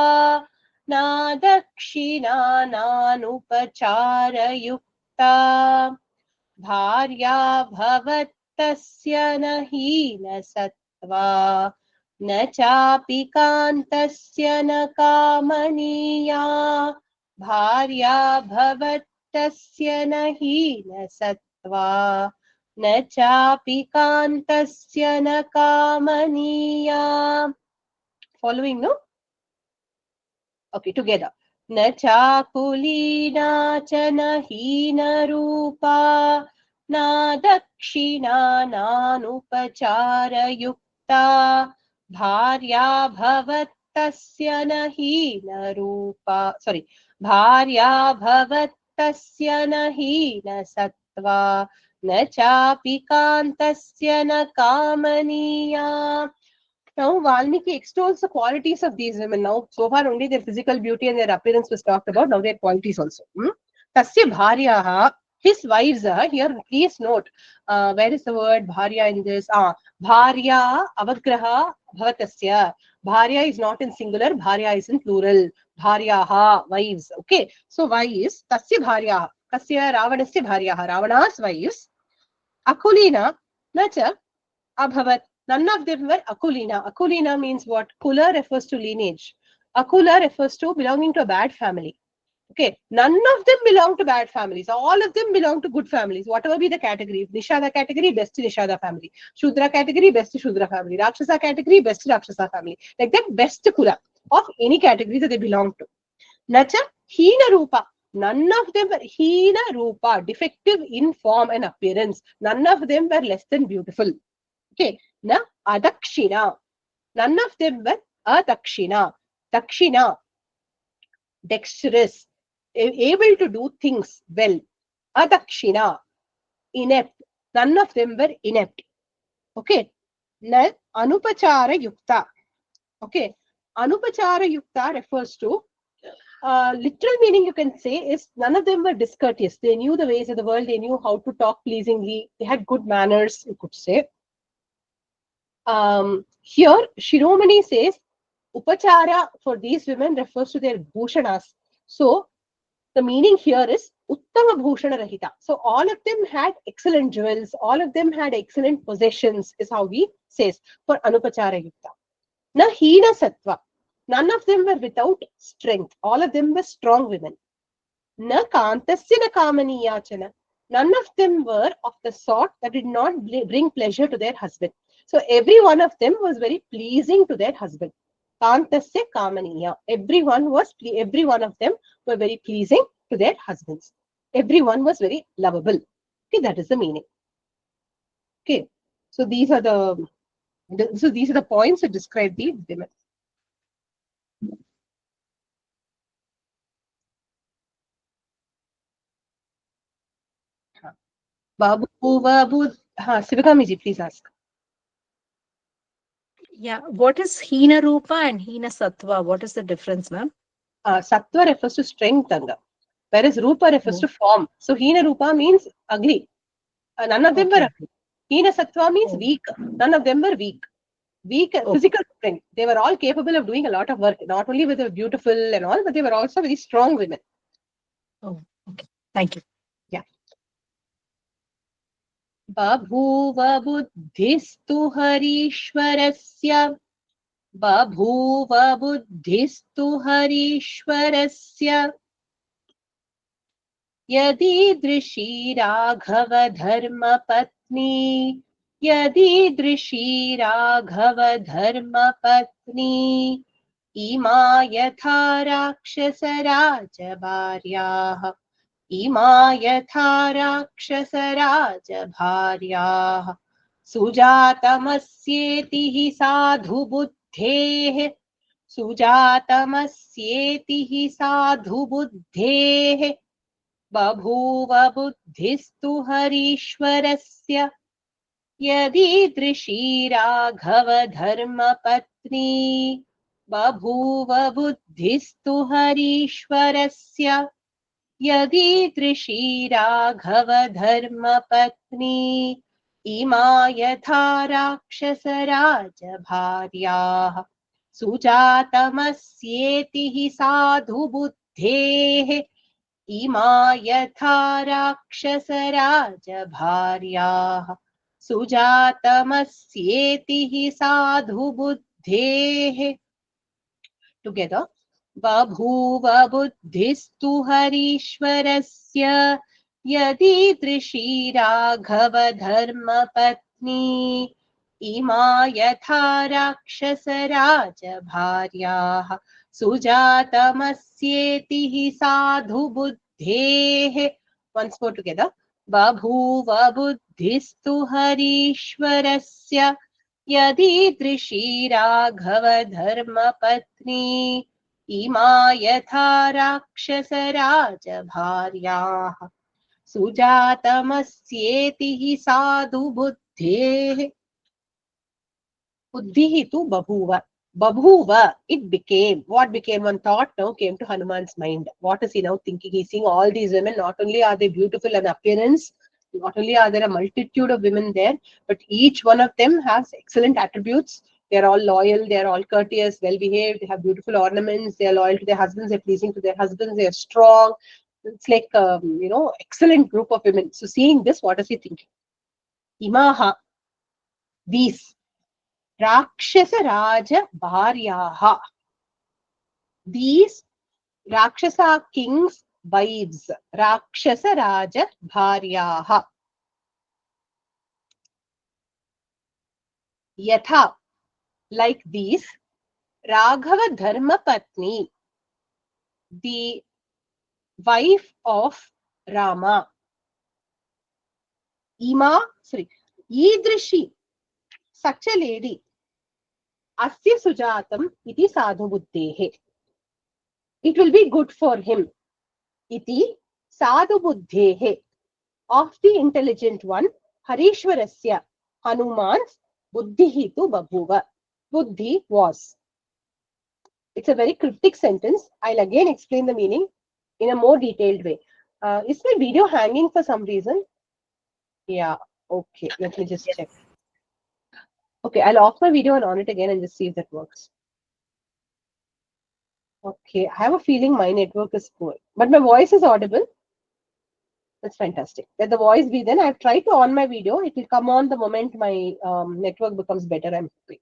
न दक्षिणा नानुपचारयुक्ता भार्या भवत्तस्य न हीनसत्त्वा न चापि कान्तस्य न कामनीया भार्या भवत्तस्य न हीनसत्त्वा न चापि कान्तस्य न कामनीया. Following, no? Okay, together. न चाकुलीना च न हीनरूपा न दक्षिणा नानुपचारयुक्ता भार्या भवत्तस्य न हीनरूपा भार्या भवत्तस्य न हीनसत्त्वा न चापि कान्तस्य न कामनीया. Now Valmiki extols the qualities of these women. Now, so far only their physical beauty and their appearance was talked about. Now their qualities also. Tasya bharyaha, his wives. Here, please note, where is the word bharya in this? Bharya avagraha bhavatasya. Bharya is not in singular. Bharya is in plural. Bharyaha, wives. Okay. So wives. Tasya bharyaha. Tasya Ravanasya bharyaha. Ravana's wives. Akulina. Nacha. Abhavat. None of them were Akulina. Akulina means what? Kula refers to lineage. Akula refers to belonging to a bad family. Okay. None of them belong to bad families. All of them belong to good families. Whatever be the category. Nishada category, best Nishada family. Shudra category, best Shudra family. Rakshasa category, best Rakshasa family. Like that, best Kula of any category that they belong to. Nacha Hina Rupa. None of them were Hina Rupa, defective in form and appearance. None of them were less than beautiful. Okay. Na adakshina. None of them were adakshina. Dakshina, dexterous, able to do things well. Adakshina, inept. None of them were inept. Okay. Na anupachara yukta. Okay. Anupachara yukta refers to literal meaning you can say is none of them were discourteous. They knew the ways of the world. They knew how to talk pleasingly. They had good manners, you could say. Here, Shiromani says, Upachara for these women refers to their bhushanas. So, the meaning here is Uttama Bhushana Rahita. So, all of them had excellent jewels, all of them had excellent possessions, is how we says for Anupachara Yukta. Na Hina Sattva. None of them were without strength. All of them were strong women. Na Kantasya na Kamaniyachana. None of them were of the sort that did not bring pleasure to their husband. So every one of them was very pleasing to their husband. Kantasya Kamaniya. Every one of them were very pleasing to their husbands. Everyone was very lovable. Okay, that is the meaning. Okay, so these are the points that describe the women. Babu, Sivakamiji, please ask. Yeah, what is Hina Rupa and Hina Sattva? What is the difference, ma'am? Sattva refers to strength, Anga, whereas Rupa refers to form. So Hina Rupa means ugly. None of them were ugly. Hina Sattva means weak. None of them were weak. Weak physical strength. They were all capable of doing a lot of work, not only with the beautiful and all, but they were also very strong women. Oh, okay. Thank you. Yeah. Babhuva buddhistu harishwarasya. Babhuva buddhistu harishwarasya. यदीदृशी Raghava धर्म पत्नी यदीदृशी राघव धर्म पत्नी इमा यथा राक्षसराजभार्याः इमा यथा राक्षसराजभार्याः सुजातमस्येति हि साधु बुद्धेः सुजातमस्येति हि साधु बुद्धेः बभूव बुद्धिस्तु हरीश्वरस्य यदीदृशी राघव धर्मपत्नी बभूव बुद्धिस्तु हरीश्वरस्य यदीदृशी राघव धर्मपत्नी इमा यथा राक्षसराजभार्याः सुजातमस्येति हि साधु बुद्धेः इमा यथा राक्षसराजभार्याः सुजातमस्येति हि साधु बुद्धेः टुगेदर बभूव बुद्धिस्तु हरीश्वरस्य यदीदृशी राघव धर्मपत्नी इमा यथा राक्षसराजभार्याः सुजातमस्येति हि साधु बुद्धेः once more together बभूव बुद्धिस्तु हरीश्वरस्य यदीदृशी राघव धर्मपत्नी इमा यथा राक्षसराजभार्याः सुजातमस्येति हि साधु बुद्धेः बुद्धिः तु बभूव Babhuva, it became. What became? One thought now came to Hanuman's mind. What is he now thinking? He's seeing all these women. Not only are they beautiful in appearance, not only are there a multitude of women there, but each one of them has excellent attributes. They're all loyal, they're all courteous, well-behaved, they have beautiful ornaments, they're loyal to their husbands, they're pleasing to their husbands, they're strong. It's like, excellent group of women. So seeing this, what is he thinking? Imaha, these. Rakshasa Raja Bharyaha. These Rakshasa kings' wives. Rakshasa Raja Bharyaha. Yatha, like these. Raghava Dharma Patni, the wife of Rama. Idrishi, such a lady. Asya Sujatam iti sadhu buddhehe. It will be good for him. Iti sadhu buddhehe. Of the intelligent one, Harishwarasya, Hanuman's buddhihi tu babhuva. Buddhi was. It's a very cryptic sentence. I'll again explain the meaning in a more detailed way. Is my video hanging for some reason? Yeah. Okay. Let me just check. Okay, I'll off my video and on it again and just see if that works. Okay, I have a feeling my network is poor, but my voice is audible. That's fantastic. Let the voice be then. I've tried to on my video. It will come on the moment my network becomes better, I'm hoping.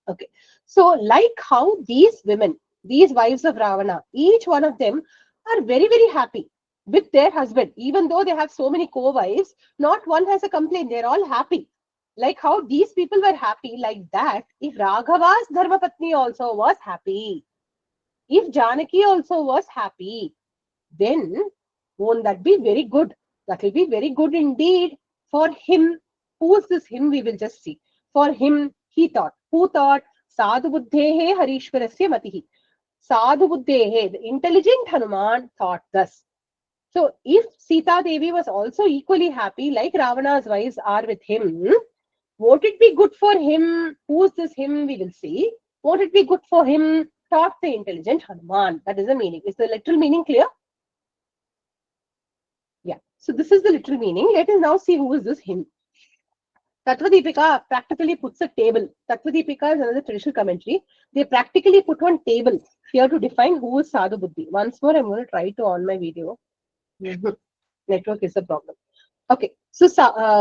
Okay, so like how these women, these wives of Ravana, each one of them are very, very happy with their husband. Even though they have so many co-wives, not one has a complaint. They're all happy. Like how these people were happy, like that, if Raghava's Dharmapatni also was happy, if Janaki also was happy, then won't that be very good? That will be very good indeed for him. Who is this him? We will just see. For him, he thought. Who thought? Sadhu buddhehe harishwarasya matihi. Sadhu buddhehe, the intelligent Hanuman, thought thus. So if Sita Devi was also equally happy, like Ravana's wives are with him, won't it be good for him? Who is this him? We will see. Won't it be good for him? Thought the intelligent Hanuman. That is the meaning. Is the literal meaning clear? Yeah. So this is the literal meaning. Let us now see who is this him. Tattvadipika practically puts a table. Tattvadipika is another traditional commentary. They practically put one table here to define who is Sadhu Buddhi. Once more, I'm going to try to on my video. Network is a problem. Okay. So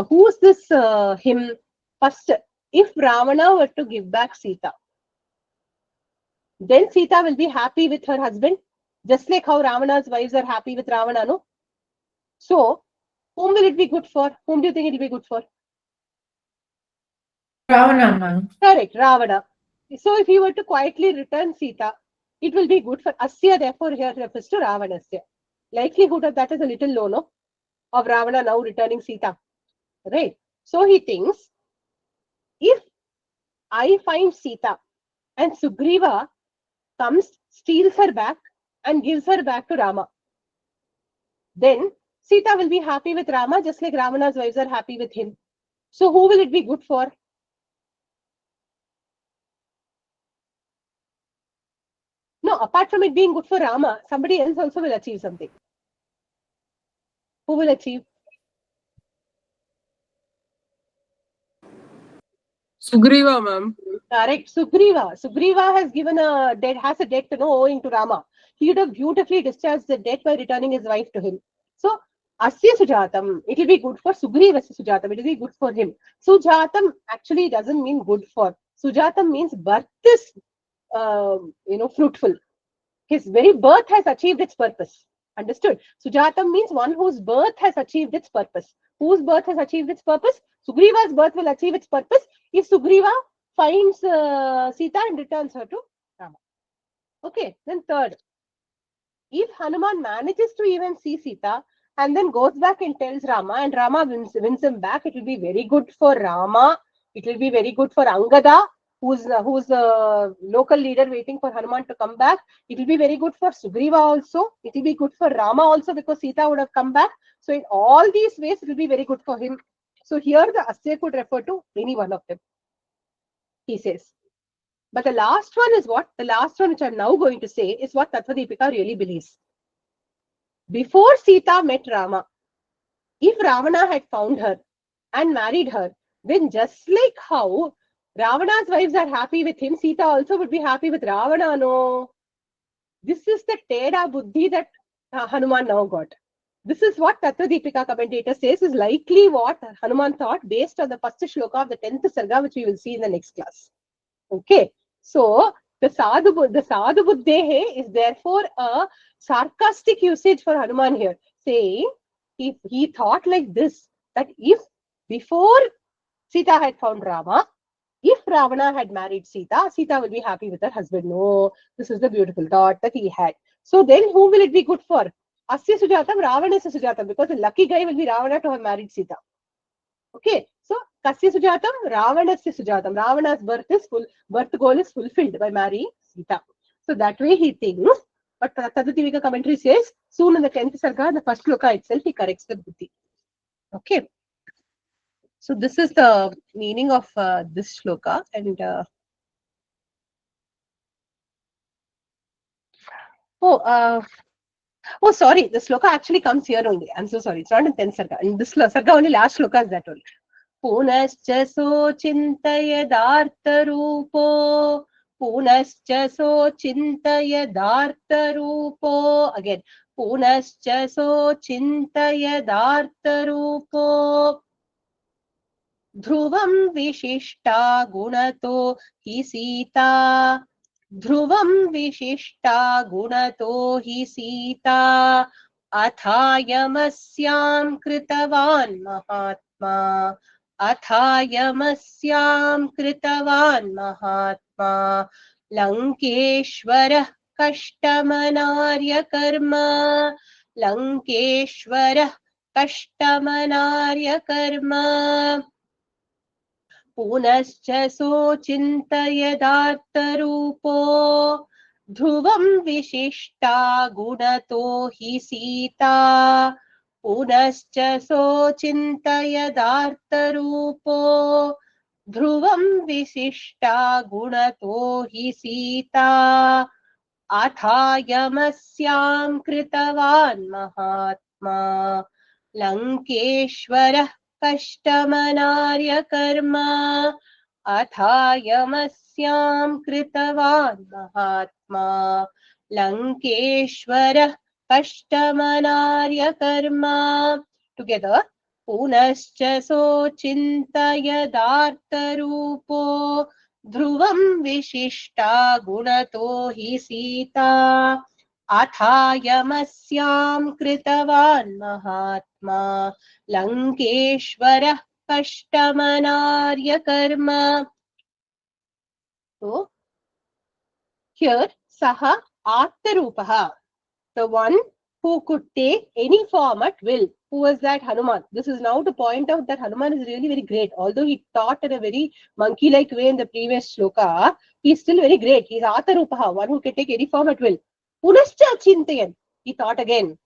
who is this him? First, if Ravana were to give back Sita, then Sita will be happy with her husband, just like how Ravana's wives are happy with Ravana, no? So, whom will it be good for? Whom do you think it will be good for? Ravana, ma'am. Correct, Ravana. So, if he were to quietly return Sita, it will be good for Asya, therefore here refers to Ravanasya. Likelihood of that is a little low, no? Of Ravana now returning Sita. Right? So, he thinks, if I find Sita and Sugriva comes, steals her back and gives her back to Rama. Then Sita will be happy with Rama just like Ravana's wives are happy with him. So who will it be good for? No, apart from it being good for Rama, somebody else also will achieve something. Who will achieve? Sugriva, ma'am. Correct. Sugriva. Sugriva has given a debt, has a debt, owing to Rama. He would have beautifully discharged the debt by returning his wife to him. So, Asya Sujatam, it will be good for Sugriva Sujatam. It will be good for him. Sujatam actually doesn't mean good for. Sujatam means birth is, fruitful. His very birth has achieved its purpose. Understood? Sujatam means one whose birth has achieved its purpose. Whose birth has achieved its purpose? Sugriva's birth will achieve its purpose if Sugriva finds Sita and returns her to Rama. Okay, then third, if Hanuman manages to even see Sita and then goes back and tells Rama and Rama wins him back, it will be very good for Rama. It will be very good for Angada, who's a local leader waiting for Hanuman to come back. It will be very good for Sugriva also. It will be good for Rama also because Sita would have come back. So in all these ways, it will be very good for him. So here the Asya could refer to any one of them, he says. But the last one is what? The last one which I'm now going to say is what Tattvadipika really believes. Before Sita met Rama, if Ravana had found her and married her, then just like how Ravana's wives are happy with him, Sita also would be happy with Ravana, no? This is the Teda Buddhi that Hanuman now got. This is what Tattvadipika commentator says is likely what Hanuman thought based on the first shloka of the 10th Sarga, which we will see in the next class. Okay, so the sadhu buddhehe is therefore a sarcastic usage for Hanuman here, saying he thought like this, that if before Sita had found Rama, if Ravana had married Sita, Sita will be happy with her husband. No, this is the beautiful thought that he had. So then who will it be good for? Asya Sujatam, Ravana is a Sujatam, because the lucky guy will be Ravana to have married Sita. Okay, so Kasya Sujatam, Ravanasya Sujatam. Ravana's birth goal is fulfilled by marrying Sita. So that way he thinks. But Tattvadipika commentary says, soon in the 10th Sarga, the first shloka itself, he corrects the buddhi. Okay. So this is the meaning of this shloka. And oh, sorry, the shloka actually comes here only. I'm so sorry. It's not in 10th Sarga. In this Sarga only, last shloka is that only. पुनश्च सोचिन्तयदार्तरूपो पुनश्च सोचिन्तयदार्तरूपो again पुनश्च सोचिन्तयदार्तरूपो ध्रुवं विशिष्टा गुणतो हि सीता ध्रुवं विशिष्टा गुणतो हि सीता अथायमस्यां कृतवान् महात्मा अथायमस्यां कृतवान् महात्मा लङ्केश्वरः कष्टमनार्यकर्म लङ्केश्वरः कष्टमनार्यकर्म पुनश्च सोचिन्तयदार्तरूपो ध्रुवं विशिष्टा गुणतो हि सीता पुनश्च सोचिन्तयदार्तरूपो ध्रुवं विशिष्टा गुणतो हि सीता अथायमस्यां कृतवान् महात्मा लङ्केश्वरः कष्टमनार्यकर्म अथायमस्यां कृतवान् महात्मा लङ्केश्वरः कष्टमनार्यकर्म टुगेदर पुनश्च सोचिन्तयदार्तरूपो ध्रुवं विशिष्टा गुणतो हि सीता अथायमस्यां कृतवान् महात्मा लङ्केश्वरः कष्टमनार्यकर्म. So here saha artarupaha, the one who could take any form at will. Who was that? Hanuman. This is now to point out that Hanuman is really very great. Although he taught in a very monkey-like way in the previous shloka, he is still very great. He is Atarupaha, one who can take any form at will. Punascha Chintayan. He thought again.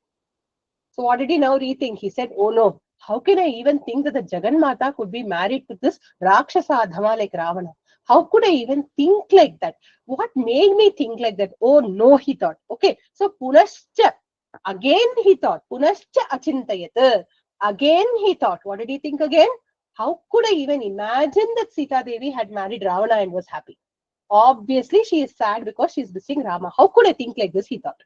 So what did he now rethink? He said, oh no, how can I even think that the Jagannatha could be married to this Rakshasa Adhama like Ravana? How could I even think like that? What made me think like that? Oh no, he thought. Okay, so Punascha. Again he thought. Punascha Achintayat. Again he thought. What did he think again? How could I even imagine that Sita Devi had married Ravana and was happy? Obviously, she is sad because she is missing Rama. How could I think like this? He thought.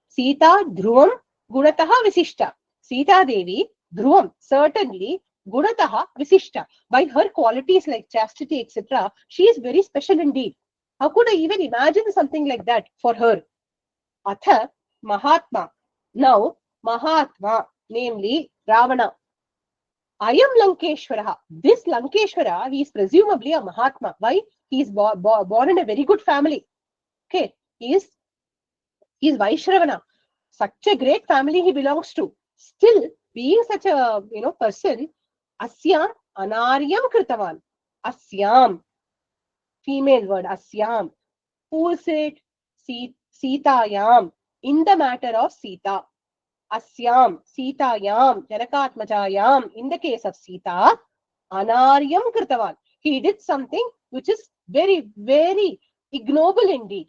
Sita Dhruvam Gunataha Visishta. Sita Devi, Dhruvam, certainly, Gunataha Visishta. By her qualities like chastity, etc., she is very special indeed. How could I even imagine something like that for her? Atha Mahatma. Now, Mahatma, namely Ravana. I am Lankeshwara. This Lankeshwara, he is presumably a Mahatma. Why? He is born in a very good family. Okay, he is Vaishravana. Such a great family he belongs to. Still, being such a person, Asyam Anaryam Kritavan. Asyam, female word, Asyam. Who is it? Sitayam. In the matter of Sita. Asyam, Sitayam, Janakatmajayam. In the case of Sita, Anaryam Kritavan. He did something which is very, very ignoble indeed.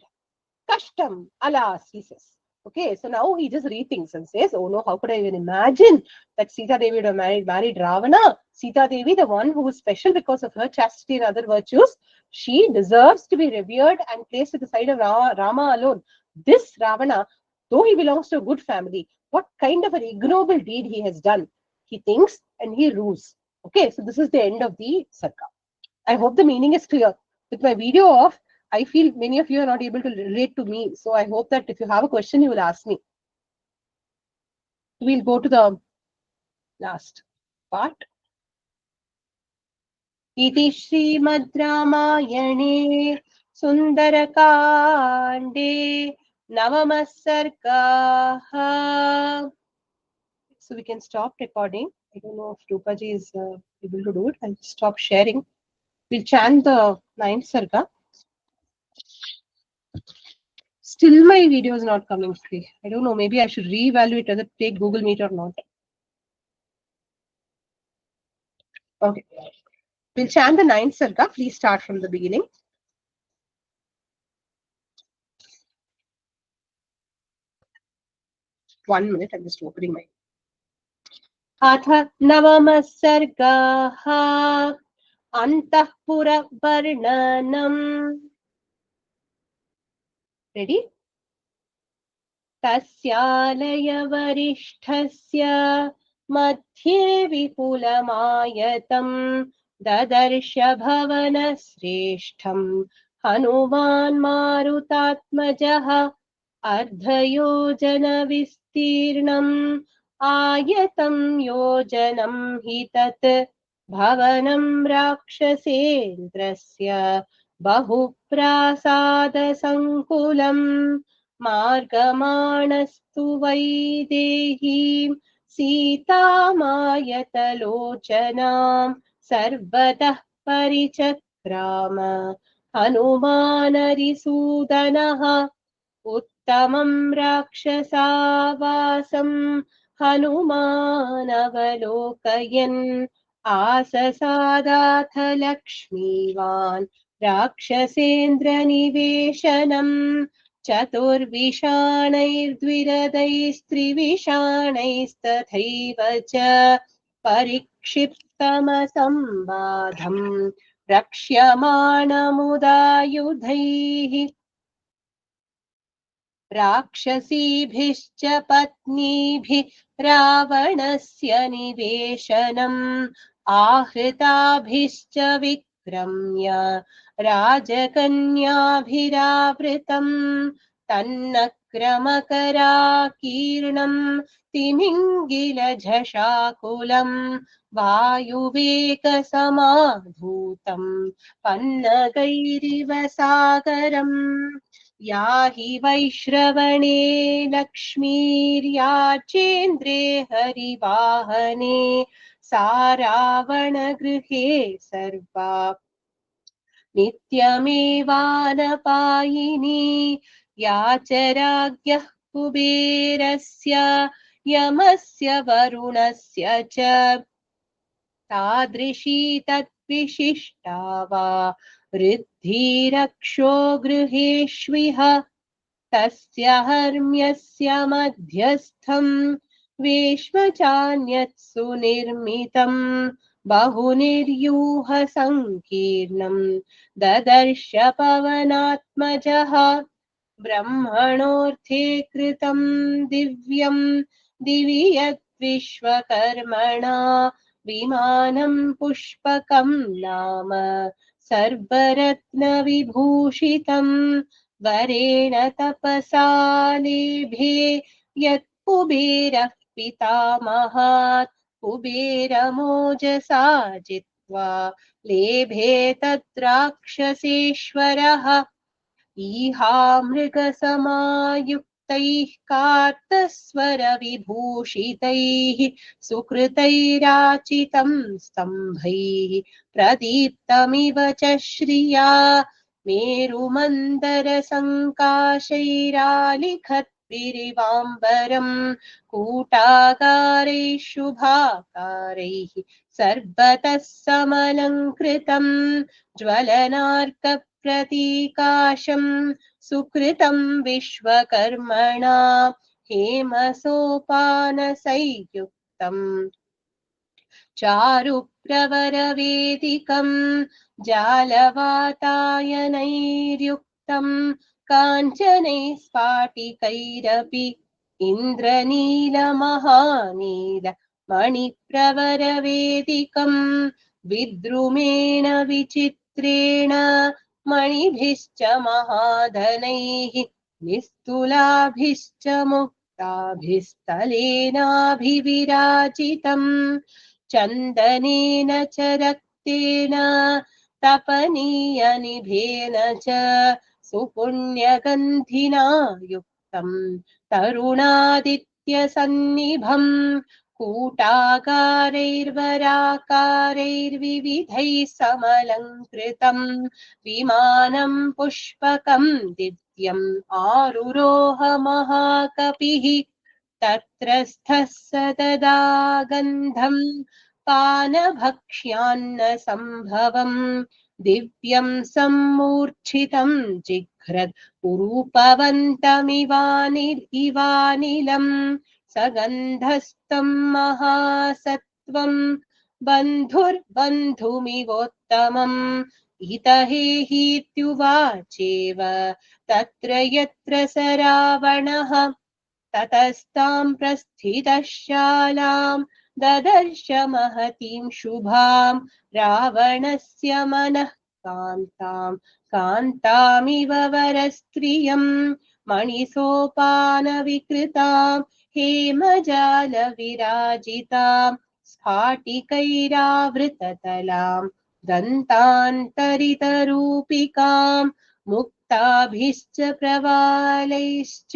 Kashtam, alas, he says. Okay, so now he just rethinks and says, oh no, how could I even imagine that Sita Devi would have married Ravana? Sita Devi, the one who is special because of her chastity and other virtues, she deserves to be revered and placed at the side of Rama alone. This Ravana, though he belongs to a good family, what kind of an ignoble deed he has done? He thinks and he rules. Okay, so this is the end of the Sarga. I hope the meaning is clear. With my video off, I feel many of you are not able to relate to me. So I hope that if you have a question, you will ask me. We'll go to the last part. Iti Srimad Ramayane Sundarakande Navama Sarga. So we can stop recording. I don't know if Rupaji is able to do it. I'll stop sharing. We'll chant the 9th Sarga. Still my video is not coming free. I don't know. Maybe I should reevaluate whether to take Google Meet or not. Okay. We'll chant the 9th Sarga. Please start from the beginning. One minute. I'm just opening my. Atha Navama Sargaha Antahpura Varnanam. Ready? Tasyalaya Varishthasya Madhye Vipulamayatam Dadarsha Bhavana Sreshtham Hanuman Marutatmajaha Ardhayojana Vistirnam Ayatam Yojanam Hitat Bhavanam Rakshasendrasya Bahuprasada Sankulam Margamanastu Vaidehim Sitamayatalocanam Sarvatah Parichakrama Hanumanarisudanah Uttamam Rakshasavasam Hanumanavalokayan Asasadatha Lakshmivan Rakshasendra Niveshanam चतुर्विषाणैर्द्विरदैस्त्रिविषाणैस्तथैव च परिक्षिप्तमसम्बाधम् रक्ष्यमाणमुदायुधैः राक्षसीभिश्च पत्नीभिः रावणस्य निवेशनम् आहृताभिश्च विक्रम्य राजकन्याभिरावृतम् तन्न विक्रमकराकीर्णं तिमिङ्गिलझषाकुलं वायुवेगसमाधूतं पन्नगैरिव सागरम् या हि वैश्रवणे लक्ष्मीर्याचेन्द्रे हरिवाहने सा रावणगृहे सर्वा नित्यमेवानपायिनी या च राज्ञः कुबेरस्य यमस्य वरुणस्य च तादृशी तद्विशिष्टा वा वृद्धिरक्षो गृहेष्विह तस्य हर्म्यस्य मध्यस्थं वेश्मचान्यत् सुनिर्मितं बहुनिर्यूह संकीर्णं ददर्श पवनात्मजः ब्रह्मणोऽर्थे कृतं दिव्यं दिवि यद्विश्वकर्मणा विमानं पुष्पकं नाम सर्वरत्नविभूषितं वरेण तपसा लेभे यत् कुबेरः पितामहात् कुबेरमोजसा जित्वा लेभे तद्राक्षसेश्वरः ईहामृगसमायुक्तैः कार्तस्वरविभूषितैः सुकृतैराचितं स्तम्भैः प्रदीप्तमिव च श्रिया मेरुमन्दरसङ्काशैरालिखद्भिरिवाम्बरम् कूटाकारैः शुभाकारैः सर्वतः समलङ्कृतम् ज्वलनार्कप्रतीकाशं सुकृतं विश्वकर्मणा हेमसोपानसंयुक्तम् चारुप्रवरवेदिकं जालवातायनैर्युक्तं काञ्चनैः स्फाटिकैरपि इन्द्रनीलमहानील मणिप्रवरवेदिकं विद्रुमेण विचित्रेण मणिभिश्च महाधनैः निस्तुलाभिश्च मुक्ताभिस्तलेनाभिविराजितम् चन्दनेन च रक्तेन तपनीयनिभेन च सुपुण्यगन्धिना युक्तं तरुणादित्यसन्निभं कूटाकारैर्वराकारैर्विविधैः समलङ्कृतं विमानं पुष्पकं दिव्यम् आरुरोह महाकपिः तत्रस्थः स तदा गन्धं पानभक्ष्यान्न सम्भवम् दिव्यं सम्मूर्च्छितं जिघ्रद् उरूपवन्तमिवानिलं सगन्धस्तं महासत्वं बन्धुर्बन्धुमिवोत्तमम् इतहेहीत्युवाचेव तत्र यत्र स रावणः ततस्तां प्रस्थितः शालां ददर्श महतीं शुभां रावणस्य मनः कान्तां कान्तामिव वरस्त्रियं मणिसोपानविकृतां हेमजालविराजितां स्फाटिकैरावृततलां दन्तान्तरितरूपिकां मुक्ताभिश्च प्रवालैश्च